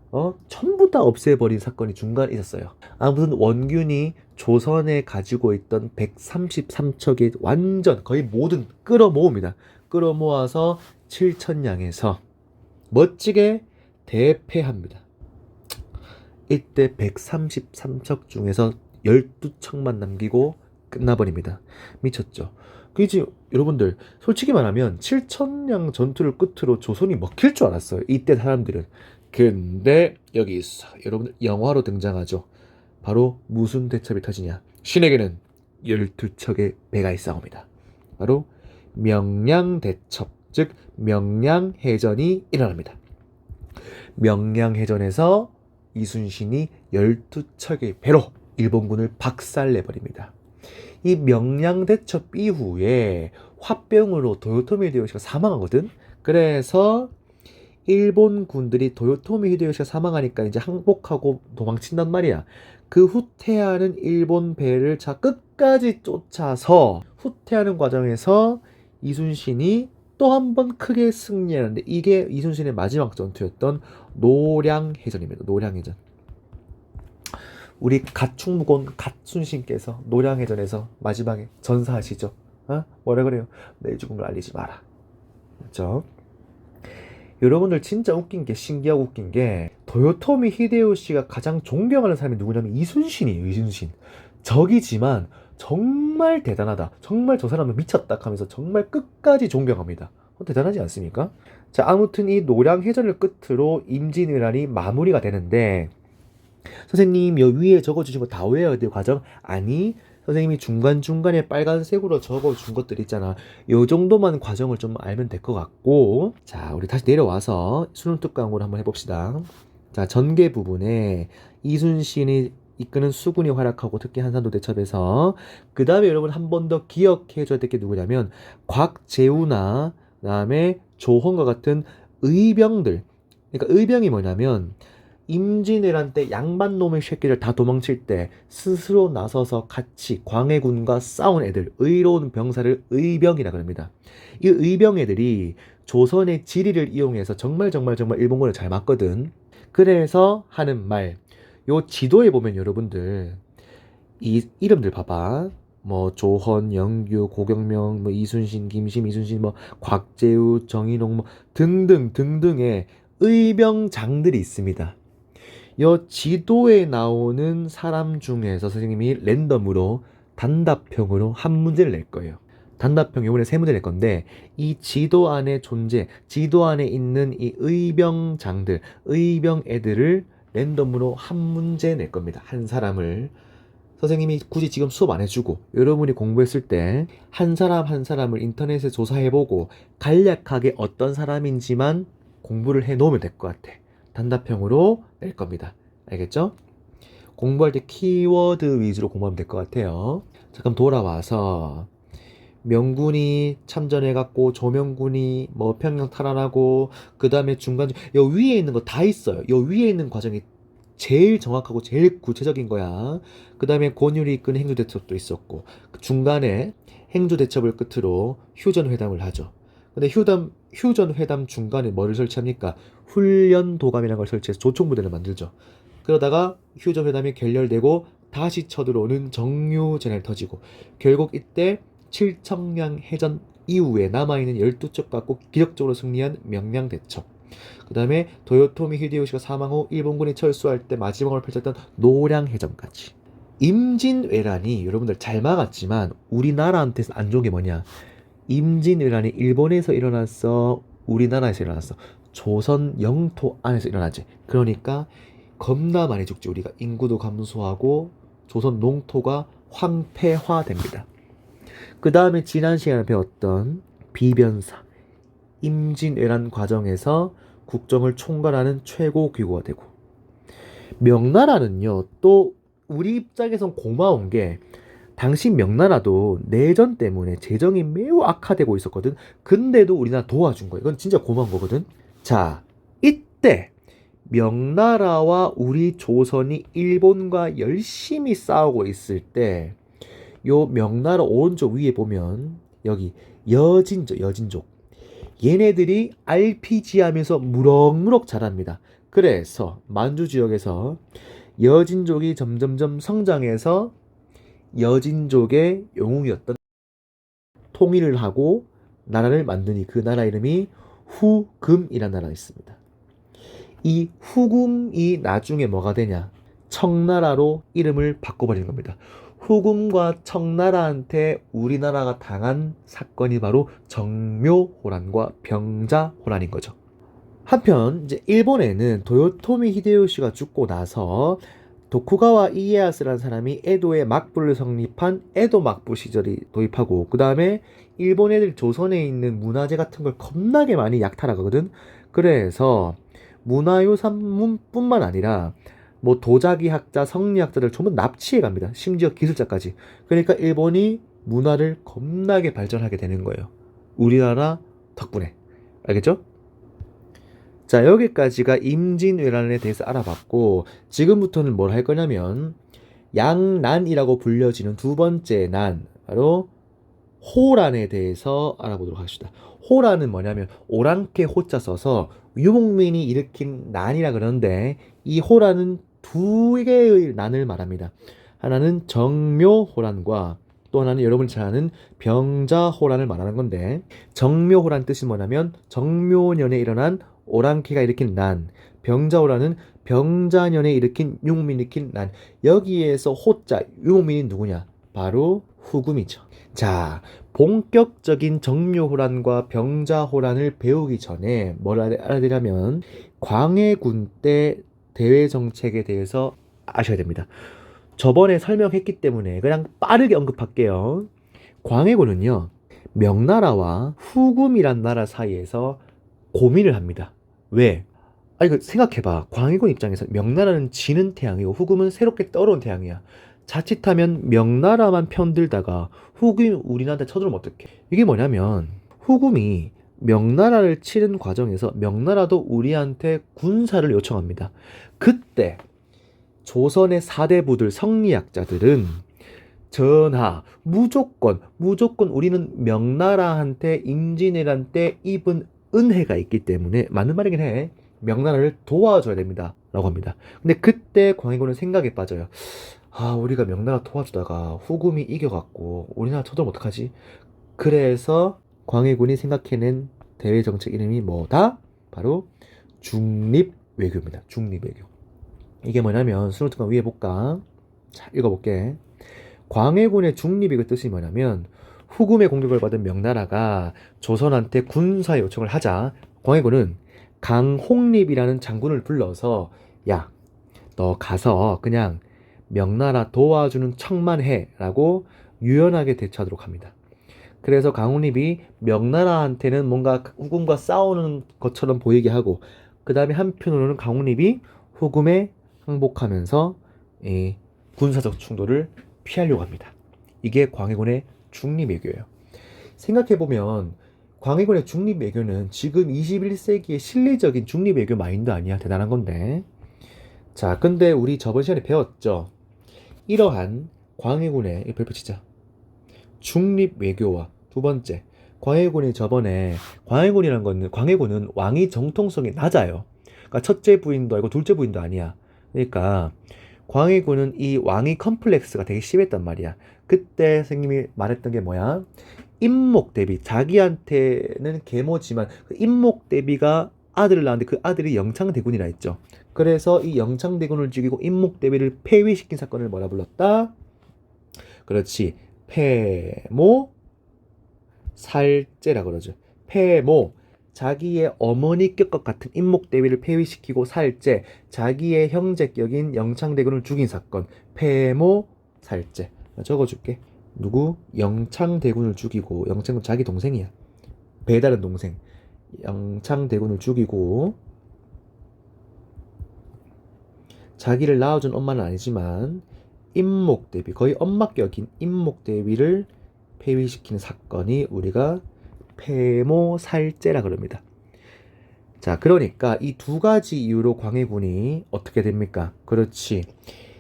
전부 다 없애버린 사건이 중간에 있었어요. 아무튼 원균이 조선에 가지고 있던 133척의 완전 거의 모든 끌어모읍니다. 끌어모아서 칠천량에서 멋지게 대패합니다. 이때 133척 중에서 12척만 남기고 끝나버립니다. 미쳤죠? 그지 여러분들 솔직히 말하면 칠천량 전투를 끝으로 조선이 먹힐 줄 알았어요. 이때 사람들은. 근데 여기 있어. 여러분들 영화로 등장하죠. 바로 무슨 대첩이 터지냐. 신에게는 12척의 배가 있사옵니다. 바로 명량대첩, 즉 명량해전이 일어납니다. 명량해전에서 이순신이 12척의 배로 일본군을 박살내버립니다. 이 명량대첩 이후에 화병으로 도요토미 히데요시가 사망하거든. 그래서 일본 군들이 도요토미 히데요시가 사망하니까 이제 항복하고 도망친단 말이야. 그 후퇴하는 일본 배를 자 끝까지 쫓아서 후퇴하는 과정에서 이순신이 또 한 번 크게 승리하는데 이게 이순신의 마지막 전투였던 노량해전입니다. 노량해전. 우리 갓충무곤 갓순신께서 노량해전에서 마지막에 전사하시죠. 뭐라 그래요? 내 죽음을 알리지 마라. 그렇죠? 여러분들 진짜 웃긴 게 신기하고 웃긴 게 도요토미 히데요시가 가장 존경하는 사람이 누구냐면 이순신이에요. 이순신. 적이지만 정말 대단하다. 정말 저 사람은 미쳤다 하면서 정말 끝까지 존경합니다. 대단하지 않습니까? 자, 아무튼 이 노량해전을 끝으로 임진왜란이 마무리가 되는데 선생님 여 위에 적어주신 거 다 외워야 돼요 과정? 아니 선생님이 중간중간에 빨간색으로 적어준 것들 있잖아. 요 정도만 과정을 좀 알면 될 것 같고 자 우리 다시 내려와서 수능특강으로 한번 해봅시다. 자 전개 부분에 이순신이 이끄는 수군이 활약하고 특히 한산도 대첩에서 그 다음에 여러분 한 번 더 기억해 줘야 될 게 누구냐면 곽재우나 그 다음에 조헌과 같은 의병들. 그러니까 의병이 뭐냐면 임진왜란 때 양반놈의 새끼들 다 도망칠 때 스스로 나서서 같이 광해군과 싸운 애들, 의로운 병사를 의병이라 그럽니다. 이 의병 애들이 조선의 지리를 이용해서 정말 일본군을 잘 맞거든. 그래서 하는 말, 요 지도에 보면 여러분들 이 이름들 봐봐. 뭐 조헌, 영규, 고경명, 뭐 이순신, 김심, 이순신, 뭐 곽재우, 정인홍, 뭐 등등의 의병장들이 있습니다. 요 지도에 나오는 사람 중에서 선생님이 랜덤으로 단답형으로 한 문제를 낼 거예요. 단답형 이번에 세 문제 낼 건데 이 지도 안에 지도 안에 있는 이 의병장들, 의병 애들을 랜덤으로 한 문제 낼 겁니다. 한 사람을. 선생님이 굳이 지금 수업 안 해주고 여러분이 공부했을 때 한 사람 한 사람을 인터넷에 조사해보고 간략하게 어떤 사람인지만 공부를 해놓으면 될 것 같아. 단답형으로 낼 겁니다. 알겠죠? 공부할 때 키워드 위주로 공부하면 될 것 같아요. 자, 그럼 돌아와서 명군이 참전해갖고 조명군이 뭐 평양 탈환하고 그 다음에 중간 요 위에 있는 거 다 있어요. 요 위에 있는 과정이 제일 정확하고 제일 구체적인 거야. 그 다음에 권율이 이끈 행주대첩도 있었고 그 중간에 행주대첩을 끝으로 휴전회담을 하죠. 근데 휴전회담 중간에 뭐를 설치합니까? 훈련도감이라는 걸 설치해서 조총부대를 만들죠. 그러다가 휴전회담이 결렬되고 다시 쳐들어오는 정유전이 터지고 결국 이때 칠청량 해전 이후에 남아있는 12척 갖고 기적적으로 승리한 명량대첩. 그 다음에 도요토미 히데요시가 사망 후 일본군이 철수할 때 마지막으로 펼쳤던 노량해전까지. 임진왜란이 여러분들 잘 막았지만 우리나라한테서 안 좋은 게 뭐냐? 임진왜란이 일본에서 일어났어? 우리나라에서 일어났어? 조선 영토 안에서 일어나지. 그러니까 겁나 많이 죽지. 우리가 인구도 감소하고 조선 농토가 황폐화됩니다. 그 다음에 지난 시간에 배웠던 비변사 임진왜란 과정에서 국정을 총괄하는 최고 기구가 되고 명나라는요 또 우리 입장에선 고마운 게 당시 명나라도 내전 때문에 재정이 매우 악화되고 있었거든. 근데도 우리나라 도와준 거야. 이건 진짜 고마운 거거든. 자, 이때 명나라와 우리 조선이 일본과 열심히 싸우고 있을 때 요 명나라 오른쪽 위에 보면 여기 여진족 얘네들이 RPG 하면서 무럭무럭 자랍니다. 그래서 만주 지역에서 여진족이 점점점 성장해서 여진족의 영웅이었던 통일을 하고 나라를 만드니 그 나라 이름이 후금이라는 나라가 있습니다. 이 후금이 나중에 뭐가 되냐? 청나라로 이름을 바꿔버리는 겁니다. 후금과 청나라한테 우리나라가 당한 사건이 바로 정묘호란과 병자호란인 거죠. 한편 이제 일본에는 도요토미 히데요시가 죽고 나서 도쿠가와 이에야스라는 사람이 에도의 막부를 성립한 에도 막부 시절이 도입하고 그 다음에 일본 애들 조선에 있는 문화재 같은 걸 겁나게 많이 약탈하거든. 그래서 문화유산뿐만 아니라 뭐 도자기 학자, 성리학자들 전부 납치해 갑니다. 심지어 기술자까지. 그러니까 일본이 문화를 겁나게 발전하게 되는 거예요. 우리나라 덕분에. 알겠죠? 자, 여기까지가 임진왜란에 대해서 알아봤고 지금부터는 뭘 할 거냐면 양난이라고 불려지는 두 번째 난, 바로 호란에 대해서 알아보도록 하겠습니다. 호란은 뭐냐면 오랑캐 호자 써서 유목민이 일으킨 난이라 그러는데 이 호란은 두 개의 난을 말합니다. 하나는 정묘호란과 또 하나는 여러분이 잘 아는 병자호란을 말하는 건데 정묘호란 뜻이 뭐냐면 정묘년에 일어난 오랑캐가 일으킨 난, 병자호란은 병자년에 일으킨 유목민이 일으킨 난. 여기에서 호자 유목민이 누구냐? 바로 후금이죠. 자, 본격적인 정묘호란과 병자호란을 배우기 전에 뭘 알아야되냐면 광해군 때 대외정책에 대해서 아셔야 됩니다. 저번에 설명했기 때문에 그냥 빠르게 언급할게요. 광해군은요 명나라와 후금이란 나라 사이에서 고민을 합니다. 왜? 이거 생각해봐. 광해군 입장에서 명나라는 지는 태양이고 후금은 새롭게 떠오른 태양이야. 자칫하면 명나라만 편들다가 후금이 우리나라한테 쳐들어오면 어떡해? 이게 뭐냐면 후금이 명나라를 치는 과정에서 명나라도 우리한테 군사를 요청합니다. 그때 조선의 사대부들 성리학자들은 전하 무조건 우리는 명나라한테 임진왜란 때 입은 은혜가 있기 때문에 맞는 말이긴 해. 명나라를 도와줘야 됩니다. 라고 합니다. 근데 그때 광해군은 생각에 빠져요. 우리가 명나라 도와주다가 후금이 이겨갖고 우리나라 쳐들면 어떡하지? 그래서 광해군이 생각해낸 대외 정책 이름이 뭐다? 바로 중립외교입니다. 중립외교. 이게 뭐냐면 수능특강 위에 볼까? 자, 읽어볼게. 광해군의 중립외교 뜻이 뭐냐면 후금의 공격을 받은 명나라가 조선한테 군사 요청을 하자 광해군은 강홍립이라는 장군을 불러서 야, 너 가서 그냥 명나라 도와주는 척만 해라고 유연하게 대처하도록 합니다. 그래서 강홍립이 명나라한테는 뭔가 후금과 싸우는 것처럼 보이게 하고 그 다음에 한편으로는 강홍립이 후금에 항복하면서 이 군사적 충돌을 피하려고 합니다. 이게 광해군의 중립외교예요. 생각해보면 광해군의 중립외교는 지금 21세기의 실리적인 중립외교 마인드 아니야? 대단한 건데. 자, 근데 우리 저번 시간에 배웠죠? 이러한 광해군의 별표 치자. 중립외교와 두 번째, 광해군이 저번에 광해군이란 거는 광해군은 왕위 정통성이 낮아요. 그러니까 첫째 부인도 아니고 둘째 부인도 아니야. 그러니까 광해군은 이 왕위 컴플렉스가 되게 심했단 말이야. 그때 선생님이 말했던 게 뭐야? 인목 대비, 자기한테는 계모지만 그 인목 대비가 아들을 낳았는데 그 아들이 영창대군이라 했죠. 그래서 이 영창대군을 죽이고 인목 대비를 폐위시킨 사건을 뭐라 불렀다? 그렇지, 폐모 살제라 그러죠. 폐모, 자기의 어머니격 같은 인목대비를 폐위시키고 살제, 자기의 형제격인 영창대군을 죽인 사건, 폐모 살제. 적어줄게. 누구? 영창대군을 죽이고, 영창대군 자기 동생이야. 배다른 동생. 영창대군을 죽이고 자기를 낳아준 엄마는 아니지만 인목대비, 거의 엄마격인 인목대비를 폐위시키는 사건이 우리가 폐모살제라 그럽니다. 자, 그러니까 이 두 가지 이유로 광해군이 어떻게 됩니까? 그렇지,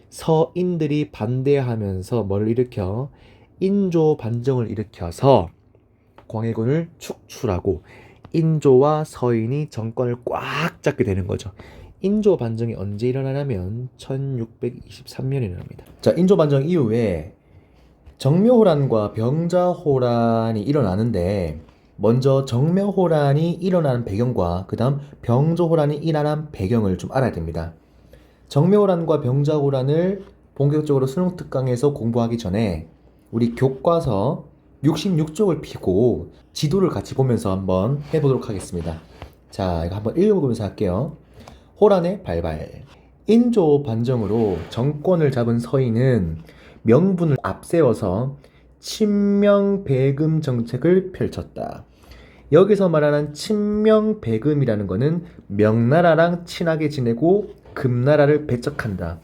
서인들이 반대하면서 뭐를 일으켜? 인조 반정을 일으켜서 광해군을 축출하고 인조와 서인이 정권을 꽉 잡게 되는 거죠. 인조 반정이 언제 일어나냐면 1623년에 일어납니다. 자, 인조 반정 이후에 정묘호란과 병자호란이 일어나는데 먼저 정묘호란이 일어나는 배경과 그 다음 병조호란이 일어난 배경을 좀 알아야 됩니다. 정묘호란과 병자호란을 본격적으로 수능특강에서 공부하기 전에 우리 교과서 66쪽을 펴고 지도를 같이 보면서 한번 해보도록 하겠습니다. 자, 이거 한번 읽어보면서 할게요. 호란의 발발. 인조 반정으로 정권을 잡은 서인은 명분을 앞세워서 친명배금 정책을 펼쳤다. 여기서 말하는 친명배금이라는 거는 명나라랑 친하게 지내고 금나라를 배척한다.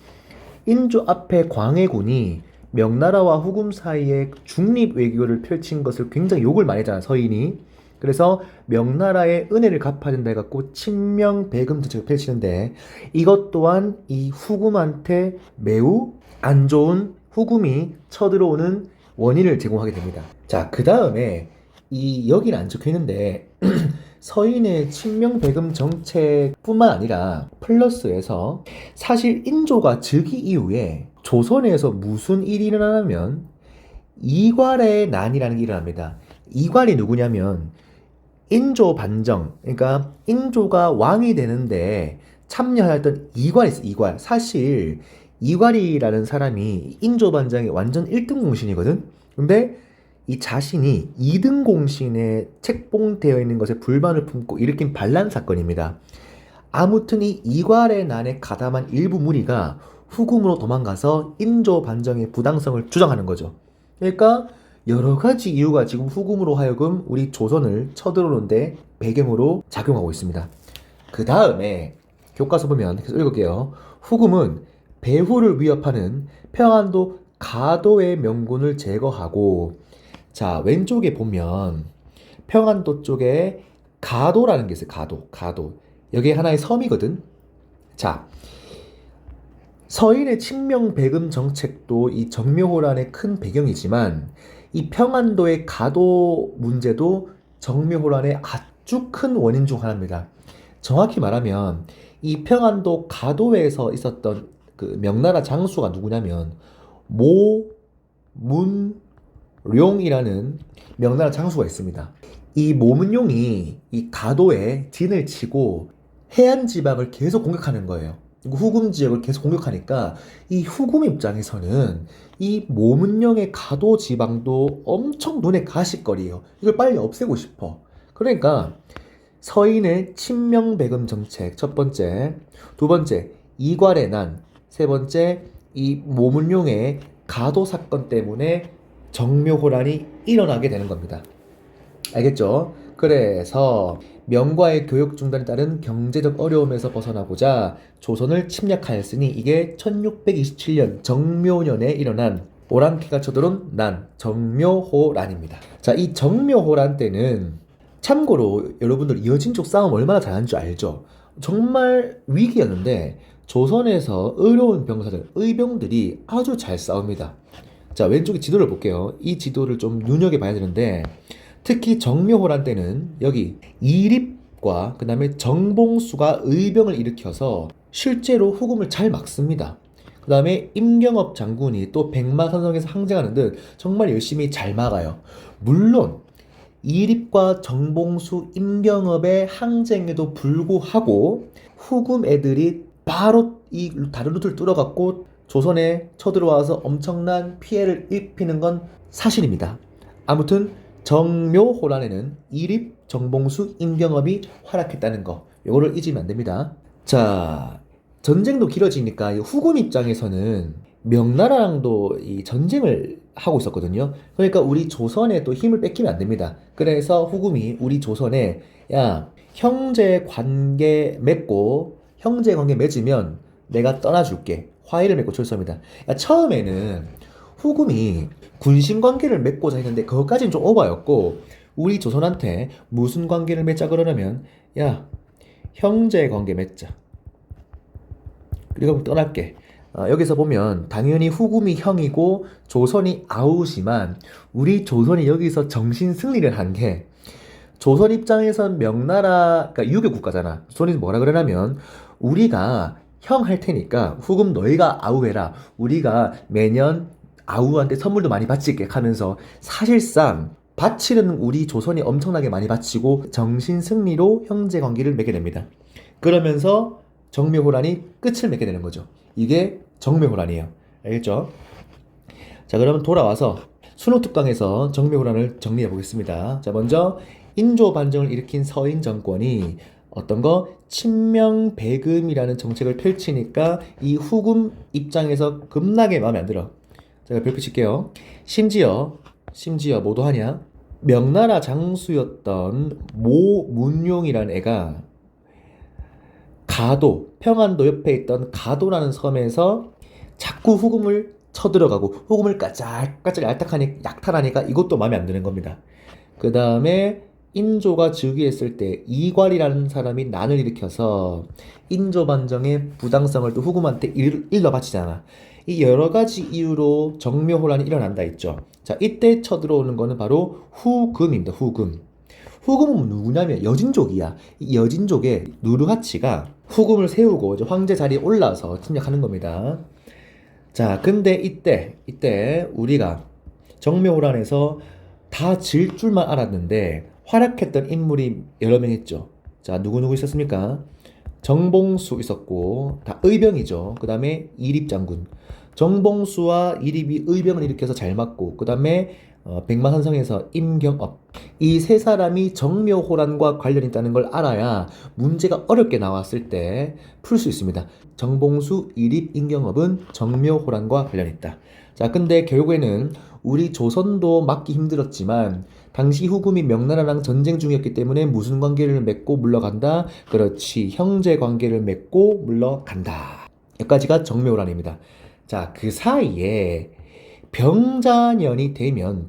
인조 앞에 광해군이 명나라와 후금 사이에 중립외교를 펼친 것을 굉장히 욕을 많이 했잖아, 서인이. 그래서 명나라의 은혜를 갚아야 된다 해갖고 친명배금 정책을 펼치는데 이것 또한 이 후금한테 매우 안 좋은 후금이 쳐들어오는 원인을 제공하게 됩니다. 자, 그 다음에 이 여기는 안 적혀 있는데 서인의 친명배금 정책뿐만 아니라 플러스해서 사실 인조가 즉위 이후에 조선에서 무슨 일이 일어나냐면 이괄의 난이라는 게 일어납니다. 이괄이 누구냐면 인조 반정, 그러니까 인조가 왕이 되는데 참여하였던 이괄이 있어. 이괄. 사실 이괄이라는 사람이 인조 반정의 완전 1등 공신이거든. 근데 이 자신이 2등 공신에 책봉되어 있는 것에 불만을 품고 일으킨 반란 사건입니다. 아무튼 이 이괄의 난에 가담한 일부 무리가 후금으로 도망가서 인조 반정의 부당성을 주장하는 거죠. 그러니까 여러 가지 이유가 지금 후금으로 하여금 우리 조선을 쳐들어오는데 배경으로 작용하고 있습니다. 그 다음에 교과서 보면 계속 읽을게요. 후금은 배후를 위협하는 평안도 가도의 명군을 제거하고, 자, 왼쪽에 보면 평안도 쪽에 가도라는 게 있어요. 가도. 여기 하나의 섬이거든. 자, 서인의 칙명배금 정책도 이 정묘호란의 큰 배경이지만 이 평안도의 가도 문제도 정묘호란의 아주 큰 원인 중 하나입니다. 정확히 말하면 이 평안도 가도에서 있었던 그 명나라 장수가 누구냐면 모문룡이라는 명나라 장수가 있습니다. 이 모문룡이 이 가도에 진을 치고 해안 지방을 계속 공격하는 거예요. 후금 지역을 계속 공격하니까 이 후금 입장에서는 이 모문령의 가도 지방도 엄청 눈에 가시거리예요. 이걸 빨리 없애고 싶어. 그러니까 서인의 친명배금 정책 첫 번째, 두 번째 이괄의 난, 세 번째 이 모문령의 가도 사건 때문에 정묘호란이 일어나게 되는 겁니다. 알겠죠? 그래서 명과의 교육 중단에 따른 경제적 어려움에서 벗어나고자 조선을 침략하였으니 이게 1627년 정묘년에 일어난 오랑캐가 쳐들어온 난, 정묘호란입니다. 자, 이 정묘호란 때는 참고로 여러분들 이어진족 싸움 얼마나 잘하는 줄 알죠? 정말 위기였는데 조선에서 의로운 병사들, 의병들이 아주 잘 싸웁니다. 자, 왼쪽에 지도를 볼게요. 이 지도를 좀 눈여겨봐야 되는데 특히 정묘호란 때는 여기 이립과 그 다음에 정봉수가 의병을 일으켜서 실제로 후금을 잘 막습니다. 그 다음에 임경업 장군이 또 백마산성에서 항쟁하는 듯 정말 열심히 잘 막아요. 물론 이립과 정봉수, 임경업의 항쟁에도 불구하고 후금 애들이 바로 이 다른 루트를 뚫어갖고 조선에 쳐들어와서 엄청난 피해를 입히는 건 사실입니다. 아무튼 정묘호란에는 이립, 정봉수, 임경업이 활약했다는 거, 요거를 잊으면 안 됩니다. 자, 전쟁도 길어지니까 후금 입장에서는 명나라랑도 이 전쟁을 하고 있었거든요. 그러니까 우리 조선에 또 힘을 뺏기면 안 됩니다. 그래서 후금이 우리 조선에 야, 형제 관계 맺으면 내가 떠나줄게. 화해를 맺고 출소합니다. 처음에는 후금이 군신 관계를 맺고자 했는데 그것까지는 좀 오바였고 우리 조선한테 무슨 관계를 맺자 그러냐면 야, 형제 관계 맺자. 그리고 떠날게. 여기서 보면 당연히 후금이 형이고 조선이 아우지만 우리 조선이 여기서 정신 승리를 한 게 조선 입장에선 명나라, 그러니까 유교 국가잖아. 조선이 뭐라 그러냐면 우리가 형 할 테니까 후금 너희가 아우해라. 우리가 매년 아우한테 선물도 많이 바칠게 하면서 사실상 바치는 우리 조선이 엄청나게 많이 바치고 정신 승리로 형제 관계를 맺게 됩니다. 그러면서 정묘호란이 끝을 맺게 되는 거죠. 이게 정묘호란이에요. 알겠죠? 자, 그러면 돌아와서 순호특강에서 정묘호란을 정리해 보겠습니다. 자, 먼저 인조 반정을 일으킨 서인 정권이 어떤 거? 친명배금이라는 정책을 펼치니까 이 후금 입장에서 겁나게 마음에 안 들어. 제가 별표 칠게요. 심지어 뭐도 하냐? 명나라 장수였던 모문룡이라는 애가 가도, 평안도 옆에 있던 가도라는 섬에서 자꾸 후금을 쳐들어가고 후금을 까짝까짝 약탈하니까 이것도 마음에 안 드는 겁니다. 그 다음에 인조가 즉위했을 때 이괄이라는 사람이 난을 일으켜서 인조 반정의 부당성을 또 후금한테 일러 바치잖아. 이 여러 가지 이유로 정묘호란이 일어난다 했죠. 자, 이때 쳐들어오는 거는 바로 후금입니다. 후금은 누구냐면 여진족이야. 이 여진족의 누르하치가 후금을 세우고 이제 황제 자리에 올라서 침략하는 겁니다. 자, 근데 이때 우리가 정묘호란에서 다 질 줄만 알았는데 활약했던 인물이 여러 명 있죠. 자, 누구 있었습니까? 정봉수 있었고 다 의병이죠. 그 다음에 이립 장군. 정봉수와 이립이 의병을 일으켜서 잘 맞고 그 다음에 백마산성에서 임경업. 이 세 사람이 정묘호란과 관련이 있다는 걸 알아야 문제가 어렵게 나왔을 때 풀 수 있습니다. 정봉수, 이립, 임경업은 정묘호란과 관련이 있다. 자, 근데 결국에는 우리 조선도 막기 힘들었지만 당시 후금이 명나라랑 전쟁 중이었기 때문에 무슨 관계를 맺고 물러간다? 그렇지, 형제 관계를 맺고 물러간다. 여기까지가 정묘호란입니다. 자, 그 사이에 병자년이 되면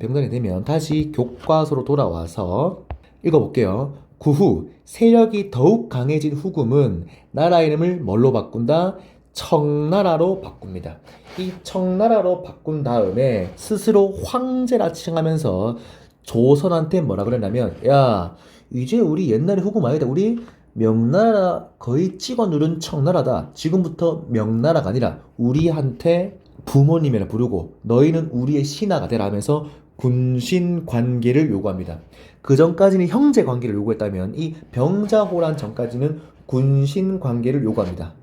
다시 교과서로 돌아와서 읽어볼게요. 그 후 세력이 더욱 강해진 후금은 나라 이름을 뭘로 바꾼다? 청나라로 바꿉니다. 이 청나라로 바꾼 다음에 스스로 황제라 칭하면서 조선한테 뭐라 그랬냐면, 야, 이제 우리 옛날에 후금 아니다. 우리 명나라 거의 찍어 누른 청나라다. 지금부터 명나라가 아니라 우리한테 부모님이라 부르고 너희는 우리의 신하가 되라 하면서 군신 관계를 요구합니다. 그 전까지는 형제 관계를 요구했다면 이 병자호란 전까지는 군신 관계를 요구합니다.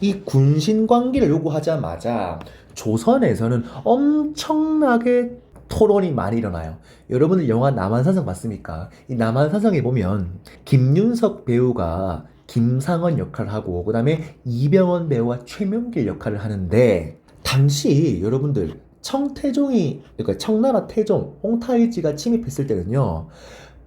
이 군신 관계를 요구하자마자 조선에서는 엄청나게 토론이 많이 일어나요. 여러분들 영화 남한산성 봤습니까? 이 남한산성에 보면 김윤석 배우가 김상원 역할을 하고 그 다음에 이병헌 배우와 최명길 역할을 하는데 당시 여러분들 청태종이 그러니까 청나라 태종 홍타일지가 침입했을 때는요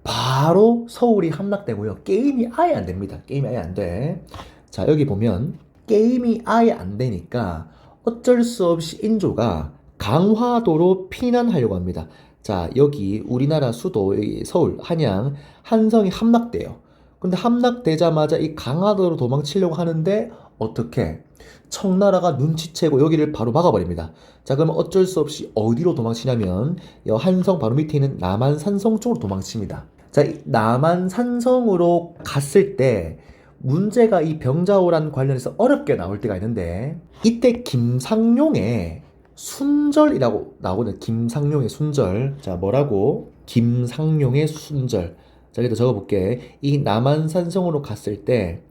바로 서울이 함락되고요 게임이 아예 안 됩니다. 게임이 아예 안 돼. 자 여기 보면 게임이 아예 안 되니까 어쩔 수 없이 인조가 강화도로 피난하려고 합니다. 자 여기 우리나라 수도 여기 서울 한양 한성이 함락돼요. 근데 함락되자마자 이 강화도로 도망치려고 하는데 어떻게 청나라가 눈치채고 여기를 바로 막아버립니다. 자 그러면 어쩔 수 없이 어디로 도망치냐면 한성 바로 밑에 있는 남한산성 쪽으로 도망칩니다. 자 남한산성으로 갔을 때 문제가 이 병자호란 관련해서 어렵게 나올 때가 있는데 이때 김상룡의 순절이라고 나오는 김상룡의 순절. 자 뭐라고? 김상룡의 순절. 자 여기다 적어볼게. 이 남한산성으로 갔을 때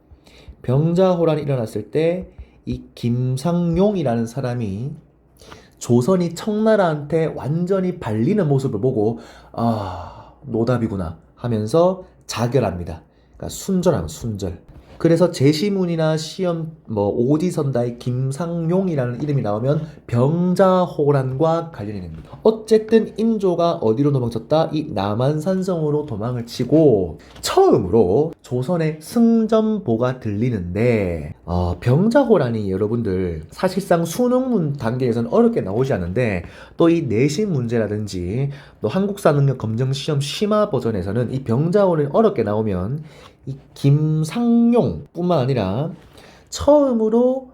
병자호란이 일어났을 때 이 김상룡이라는 사람이 조선이 청나라한테 완전히 발리는 모습을 보고 아 노답이구나 하면서 자결합니다. 그러니까 순절하면 순절. 그래서 제시문이나 시험 오디선다에 김상룡이라는 이름이 나오면 병자호란과 관련이 됩니다. 어쨌든 인조가 어디로 도망쳤다? 이 남한산성으로 도망을 치고 처음으로 조선의 승전보가 들리는데 병자호란이 여러분들 사실상 수능문 단계에서는 어렵게 나오지 않는데 또 이 내신 문제라든지 또 한국사능력 검정시험 심화 버전에서는 이 병자호란이 어렵게 나오면 이 김상룡 뿐만 아니라 처음으로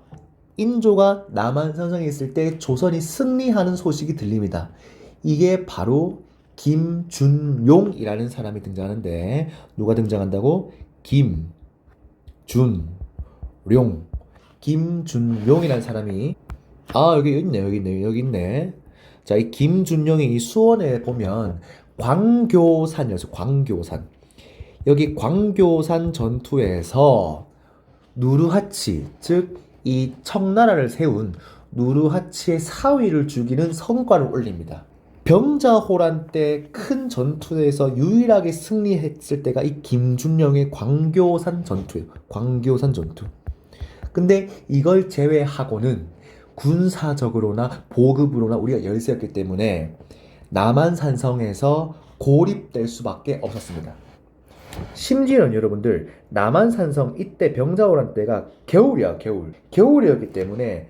인조가 남한산성에 있을 때 조선이 승리하는 소식이 들립니다. 이게 바로 김준용이라는 사람이 등장하는데 누가 등장한다고? 김준용. 김준용이라는 사람이 여기 있네. 자, 이 김준용이 이 수원에 보면 광교산이었어요. 광교산. 여기 광교산 전투에서 누르하치, 즉 이 청나라를 세운 누르하치의 사위를 죽이는 성과를 올립니다. 병자호란 때 큰 전투에서 유일하게 승리했을 때가 이 김준영의 광교산 전투예요. 광교산 전투. 근데 이걸 제외하고는 군사적으로나 보급으로나 우리가 열세였기 때문에 남한산성에서 고립될 수밖에 없었습니다. 심지어는 여러분들 남한산성 이때 병자호란 때가 겨울이야 겨울이었기 때문에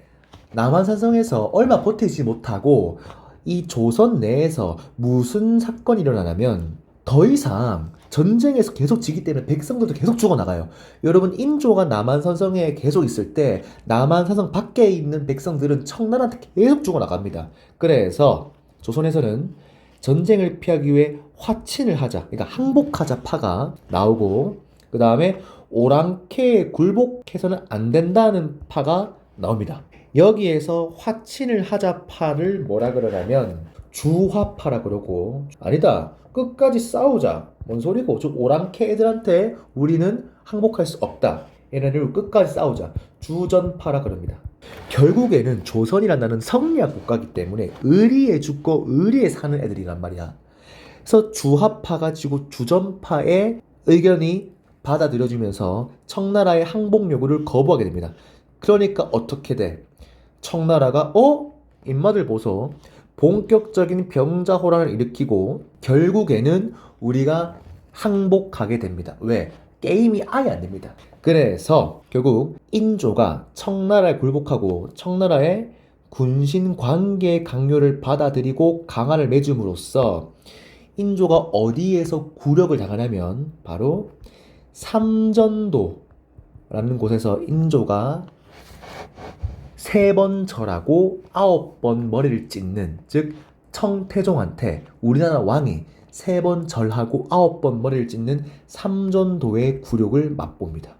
남한산성에서 얼마 버티지 못하고 이 조선 내에서 무슨 사건이 일어나냐면 더 이상 전쟁에서 계속 지기 때문에 백성들도 계속 죽어나가요. 여러분 인조가 남한산성에 계속 있을 때 남한산성 밖에 있는 백성들은 청나라한테 계속 죽어나갑니다. 그래서 조선에서는 전쟁을 피하기 위해 화친을 하자, 그러니까 항복하자 파가 나오고 그 다음에 오랑캐에 굴복해서는 안 된다는 파가 나옵니다. 여기에서 화친을 하자 파를 뭐라 그러냐면 주화파라 그러고 아니다 끝까지 싸우자 뭔 소리고 즉 오랑캐 애들한테 우리는 항복할 수 없다 얘네를 끝까지 싸우자 주전파라 그럽니다. 결국에는 조선이란 나라는 성리학 국가이기 때문에 의리에 죽고 의리에 사는 애들이란 말이야. 그래서 주화파가 지고 주전파의 의견이 받아들여지면서 청나라의 항복 요구를 거부하게 됩니다. 그러니까 어떻게 돼? 청나라가 인마들 보소 본격적인 병자호란을 일으키고 결국에는 우리가 항복하게 됩니다. 왜? 게임이 아예 안 됩니다. 그래서 결국 인조가 청나라에 굴복하고 청나라의 군신 관계 강요를 받아들이고 강화를 맺음으로써 인조가 어디에서 굴욕을 당하냐면 바로 삼전도라는 곳에서 인조가 3번 절하고 9번 머리를 찢는, 즉 청태종한테 우리나라 왕이 3번 절하고 9번 머리를 찢는 삼전도의 굴욕을 맛봅니다.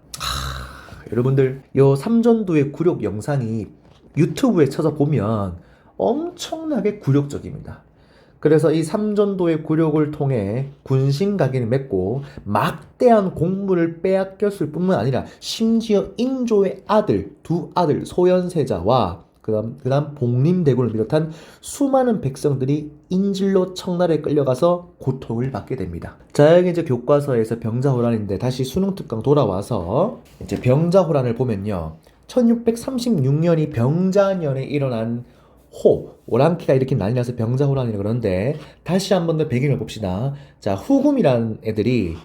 여러분들, 요 삼전도의 굴욕 영상이 유튜브에 찾아보면 엄청나게 굴욕적입니다. 그래서 이 삼전도의 굴욕을 통해 군신각의를 맺고 막대한 공물을 빼앗겼을 뿐만 아니라 심지어 인조의 아들, 2아들 소현세자와 그다음 복림대군을 비롯한 수많은 백성들이 인질로 청나라에 끌려가서 고통을 받게 됩니다. 자, 여기 이제 교과서에서 병자호란인데 다시 수능특강 돌아와서 이제 병자호란을 보면요, 1636년이 병자년에 일어난 오랑캐가 일으킨 난리 나서 병자호란이라고 그러는데, 다시 한 번 더 배경을 봅시다. 자, 후금이라는 애들이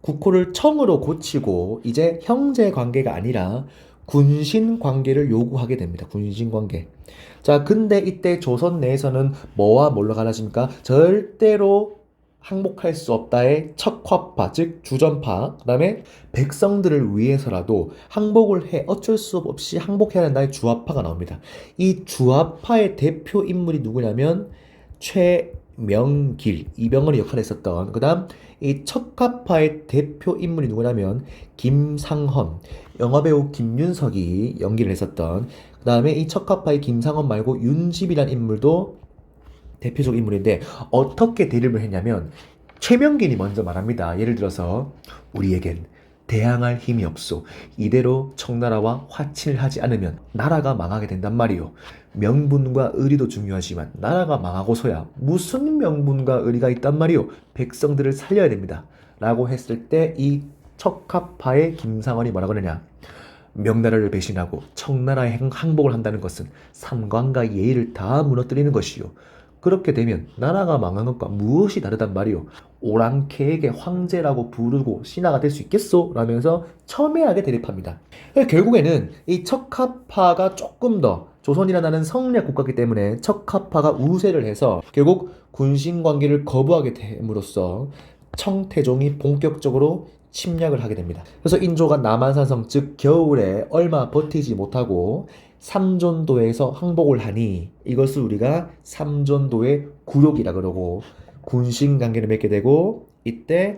국호를 청으로 고치고 이제 형제 관계가 아니라 군신 관계를 요구하게 됩니다. 군신 관계. 자, 근데 이때 조선 내에서는 뭐와 뭘로 갈라집니까? 절대로 항복할 수 없다의 척화파, 즉 주전파, 그 다음에 백성들을 위해서라도 항복을 해 어쩔 수 없이 항복해야 한다의 주화파가 나옵니다. 이 주화파의 대표 인물이 누구냐면 최명길, 이병헌이 역할을 했었던, 그 다음 이 척화파의 대표 인물이 누구냐면 김상헌, 영화배우 김윤석이 연기를 했었던, 그 다음에 이 척화파의 김상헌 말고 윤집이라는 인물도 대표적 인물인데, 어떻게 대립을 했냐면 최명길이 먼저 말합니다. 예를 들어서 우리에겐 대항할 힘이 없소. 이대로 청나라와 화친을 하지 않으면 나라가 망하게 된단 말이오. 명분과 의리도 중요하지만 나라가 망하고서야 무슨 명분과 의리가 있단 말이오. 백성들을 살려야 됩니다. 라고 했을 때 이 척화파의 김상헌이 뭐라고 하느냐. 명나라를 배신하고 청나라에 항복을 한다는 것은 삼관과 예의를 다 무너뜨리는 것이요. 그렇게 되면 나라가 망한 것과 무엇이 다르단 말이오. 오랑캐에게 황제라고 부르고 신하가 될 수 있겠소? 라면서 첨예하게 대립합니다. 결국에는 이 척화파가 조금 더, 조선이라는 성리학 국가이기 때문에 척화파가 우세를 해서 결국 군신관계를 거부하게 됨으로써 청태종이 본격적으로 침략을 하게 됩니다. 그래서 인조가 남한산성, 즉 겨울에 얼마 버티지 못하고 삼전도에서 항복을 하니 이것을 우리가 삼전도의 굴욕이라 그러고 군신관계를 맺게 되고, 이때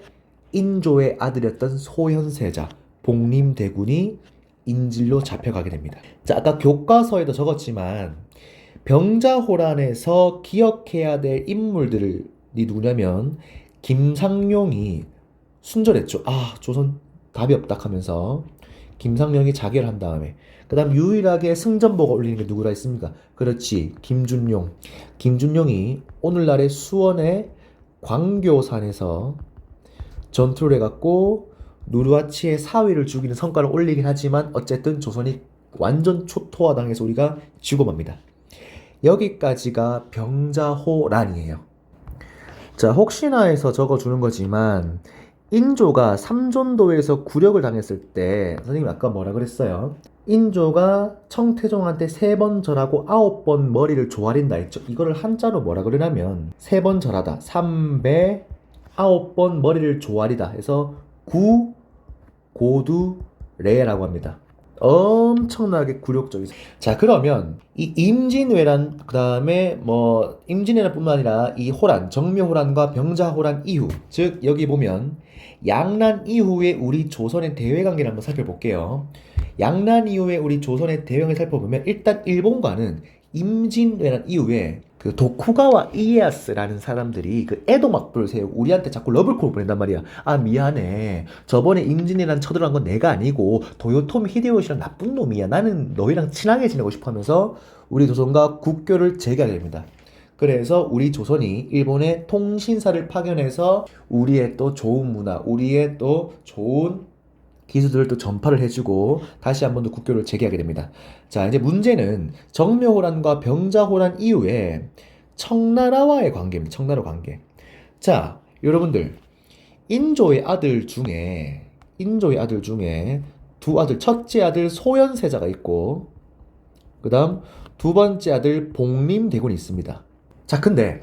인조의 아들이었던 소현세자 복림대군이 인질로 잡혀가게 됩니다. 자, 아까 교과서에도 적었지만 병자호란에서 기억해야 될 인물들이 누구냐면 김상룡이 순절했죠. 아, 조선 답이 없다 하면서 김상룡이 자결을 한 다음에, 그 다음 유일하게 승전보가 올리는 게 누구라 했습니까? 그렇지, 김준용. 김준용이 오늘날의 수원의 광교산에서 전투를 해갖고 누르하치의 사위를 죽이는 성과를 올리긴 하지만 어쨌든 조선이 완전 초토화당해서 우리가 지고 맙니다. 여기까지가 병자호란이에요. 자, 혹시나 해서 적어주는 거지만 인조가 삼전도에서 굴욕을 당했을 때 선생님이 아까 뭐라 그랬어요? 인조가 청태종한테 3번 절하고 9번 머리를 조아린다 했죠. 이거를 한자로 뭐라 그러냐면 3번 절하다, 3배 9번 머리를 조아리다 해서 구고두레라고 합니다. 엄청나게 굴욕적이죠. 자, 그러면 이 임진왜란, 그 다음에 뭐 임진왜란 뿐만 아니라 이 호란, 정묘호란과 병자호란 이후, 즉 여기 보면 양난 이후에 우리 조선의 대외관계를 한번 살펴볼게요. 양난 이후에 우리 조선의 대외관계를 살펴보면 일단 일본과는 임진왜란 이후에 그 도쿠가와 이에야스라는 사람들이 그 에도 막부를 세우고 우리한테 자꾸 러블콜 보낸단 말이야. 아, 미안해. 저번에 임진왜란 쳐들어간 건 내가 아니고 도요토미 히데요시랑 나쁜 놈이야. 나는 너희랑 친하게 지내고 싶어 하면서 우리 조선과 국교를 재개하게 됩니다. 그래서 우리 조선이 일본의 통신사를 파견해서 우리의 또 좋은 문화, 우리의 또 좋은 기술들을 또 전파를 해주고 다시 한 번 더 국교를 재개하게 됩니다. 자, 이제 문제는 정묘호란과 병자호란 이후에 청나라와의 관계입니다. 청나라 관계. 자, 여러분들, 인조의 아들 중에 두 아들, 첫째 아들 소현세자가 있고 그 다음 두 번째 아들 복림대군이 있습니다. 자, 근데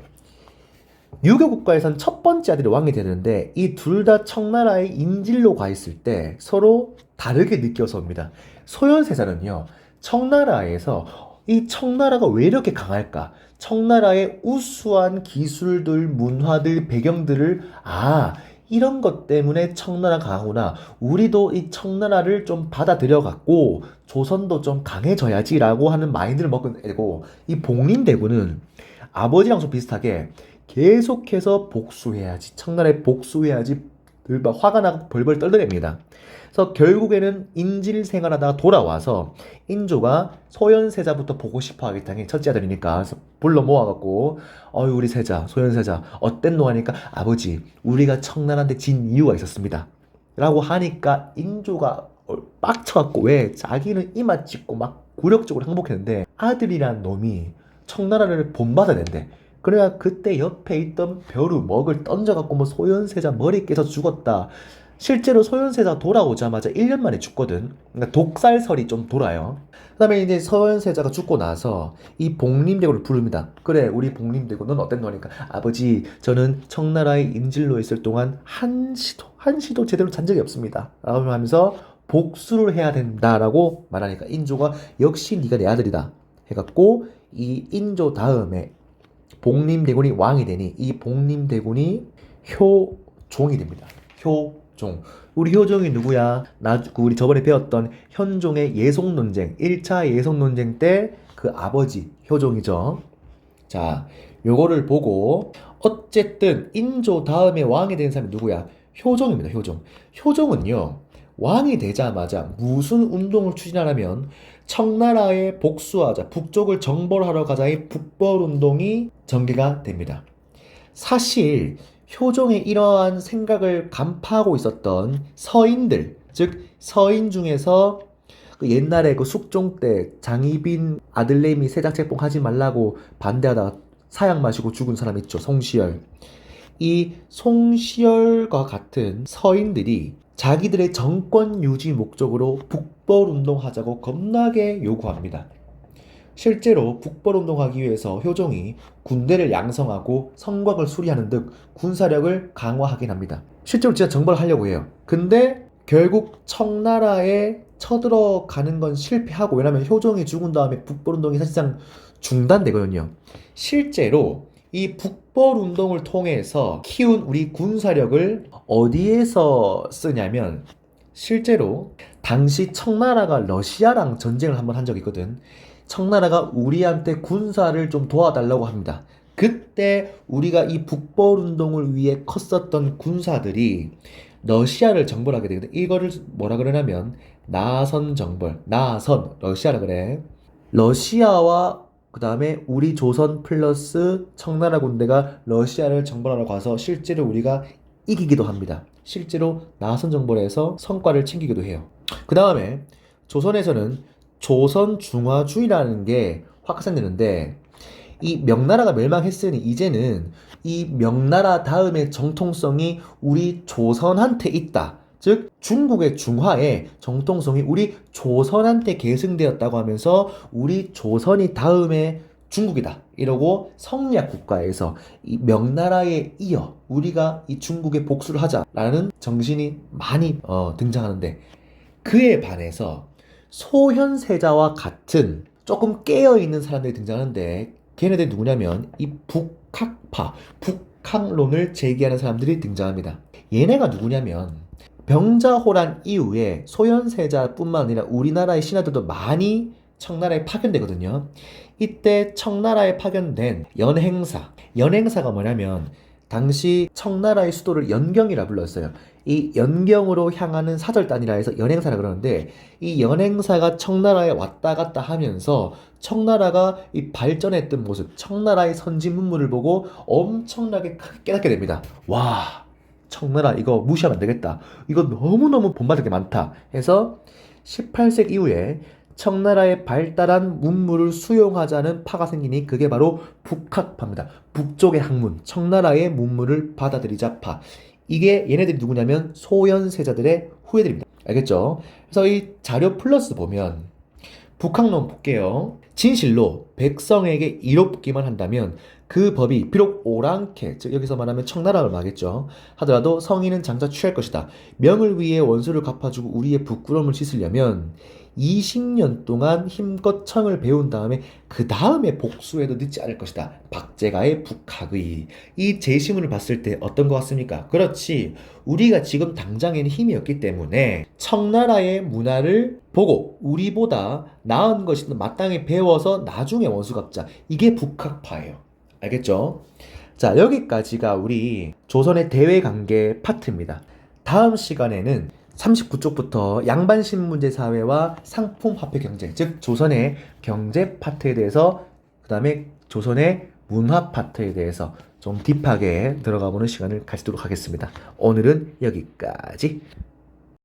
유교 국가에선 첫 번째 아들이 왕이 되는데 이 둘 다 청나라의 인질로 가 있을 때 서로 다르게 느껴서 옵니다. 소현세자는요, 청나라에서 이 청나라가 왜 이렇게 강할까? 청나라의 우수한 기술들, 문화들, 배경들을 이런 것 때문에 청나라가 강하구나. 우리도 이 청나라를 좀 받아들여 갖고 조선도 좀 강해져야지라고 하는 마인드를 먹고 되고, 이 복림대군은 아버지랑 좀 비슷하게 계속해서 복수해야지, 청나라에 복수해야지 막 화가 나고 벌벌 떨더랍니다. 그래서 결국에는 인질 생활하다가 돌아와서 인조가 소현세자부터 보고 싶어 하겠다니, 첫째 아들이니까. 그래서 불러 모아갖고 어이 우리 세자 소현세자 어땠노 하니까, 아버지 우리가 청나라한테 진 이유가 있었습니다 라고 하니까 인조가 빡쳐갖고, 왜 자기는 이마 찍고 막 굴욕적으로 항복했는데 아들이란 놈이 청나라를 본받아야 된대. 그래야 그때 옆에 있던 벼루 먹을 던져갖고 뭐 소현세자 머리 깨서 죽었다. 실제로 소현세자 돌아오자마자 1년 만에 죽거든. 그러니까 독살설이 좀 돌아요. 그 다음에 이제 소현세자가 죽고 나서 이 복림대군을 부릅니다. 그래 우리 복림대군 넌 어땠노 하니까, 아버지 저는 청나라의 인질로 있을 동안 한시도 제대로 잔 적이 없습니다 라고 하면서 복수를 해야 된다라고 말하니까 인조가 역시 네가 내 아들이다 해갖고, 이 인조 다음에 복림대군이 왕이 되니 이 복림대군이 효종이 됩니다. 효종. 우리 효종이 누구야? 우리 저번에 배웠던 현종의 예송논쟁, 1차 예송논쟁 때 그 아버지 효종이죠. 자, 요거를 보고 어쨌든 인조 다음에 왕이 된 사람이 누구야? 효종입니다. 효종. 효종은요, 왕이 되자마자 무슨 운동을 추진하냐면 청나라에 복수하자, 북쪽을 정벌하러 가자의 북벌운동이 전개가 됩니다. 사실 효종의 이러한 생각을 간파하고 있었던 서인들, 즉 서인 중에서 그 옛날에 그 숙종 때 장희빈 아들내미 세자책봉 하지 말라고 반대하다가 사약 마시고 죽은 사람 있죠, 송시열. 이 송시열과 같은 서인들이 자기들의 정권 유지 목적으로 북벌운동하자고 겁나게 요구합니다. 실제로 북벌운동하기 위해서 효종이 군대를 양성하고 성곽을 수리하는 등 군사력을 강화하긴 합니다. 실제로 진짜 정벌을 하려고 해요. 근데 결국 청나라에 쳐들어가는 건 실패하고, 왜냐면 효종이 죽은 다음에 북벌운동이 사실상 중단되거든요. 실제로 이 북벌운동을 통해서 키운 우리 군사력을 어디에서 쓰냐면, 실제로 당시 청나라가 러시아랑 전쟁을 한번 한 적이 있거든. 청나라가 우리한테 군사를 좀 도와달라고 합니다. 그때 우리가 이 북벌운동을 위해 컸었던 군사들이 러시아를 정벌하게 되거든. 이거를 뭐라 그러냐면 나선 정벌, 나선, 러시아라 그래. 러시아와 그 다음에 우리 조선 플러스 청나라 군대가 러시아를 정벌하러 가서 실제로 우리가 이기기도 합니다. 실제로 나선 정벌에서 성과를 챙기기도 해요. 그 다음에 조선에서는 조선 중화주의라는 게 확산되는데, 이 명나라가 멸망했으니 이제는 이 명나라 다음의 정통성이 우리 조선한테 있다. 즉 중국의 중화의 정통성이 우리 조선한테 계승되었다고 하면서 우리 조선이 다음에 중국이다 이러고 성리학 국가에서 이 명나라에 이어 우리가 이 중국에 복수를 하자라는 정신이 많이 등장하는데, 그에 반해서 소현세자와 같은 조금 깨어있는 사람들이 등장하는데, 걔네들이 누구냐면 이 북학파, 북학론을 제기하는 사람들이 등장합니다. 얘네가 누구냐면 병자호란 이후에 소현세자뿐만 아니라 우리나라의 신하들도 많이 청나라에 파견되거든요. 이때 청나라에 파견된 연행사가 뭐냐면 당시 청나라의 수도를 연경이라 불렀어요. 이 연경으로 향하는 사절단이라 해서 연행사라 그러는데, 이 연행사가 청나라에 왔다 갔다 하면서 청나라가 이 발전했던 모습, 청나라의 선진 문물을 보고 엄청나게 크게 깨닫게 됩니다. 와, 청나라 이거 무시하면 안 되겠다. 이거 너무너무 본받을 게 많다 해서 18세기 이후에 청나라의 발달한 문물을 수용하자는 파가 생기니 그게 바로 북학파입니다. 북쪽의 학문, 청나라의 문물을 받아들이자 파. 이게 얘네들이 누구냐면 소현세자들의 후예들입니다. 알겠죠? 그래서 이 자료 플러스 보면 북학론 볼게요. 진실로 백성에게 이롭기만 한다면 그 법이 비록 오랑캐, 즉 여기서 말하면 청나라를 말하겠죠. 하더라도 성인은 장차 취할 것이다. 명을 위해 원수를 갚아주고 우리의 부끄러움을 씻으려면 20년 동안 힘껏 청을 배운 다음에 그 다음에 복수해도 늦지 않을 것이다. 박제가의 북학의. 이 제시문을 봤을 때 어떤 것 같습니까? 그렇지. 우리가 지금 당장에는 힘이 없기 때문에 청나라의 문화를 보고 우리보다 나은 것이든 마땅히 배워서 나중에 원수 갚자. 이게 북학파예요. 알겠죠? 자, 여기까지가 우리 조선의 대외관계 파트입니다. 다음 시간에는 39쪽부터 양반신문제 사회와 상품화폐 경제, 즉 조선의 경제 파트에 대해서, 그 다음에 조선의 문화 파트에 대해서 좀 딥하게 들어가 보는 시간을 가지도록 하겠습니다. 오늘은 여기까지.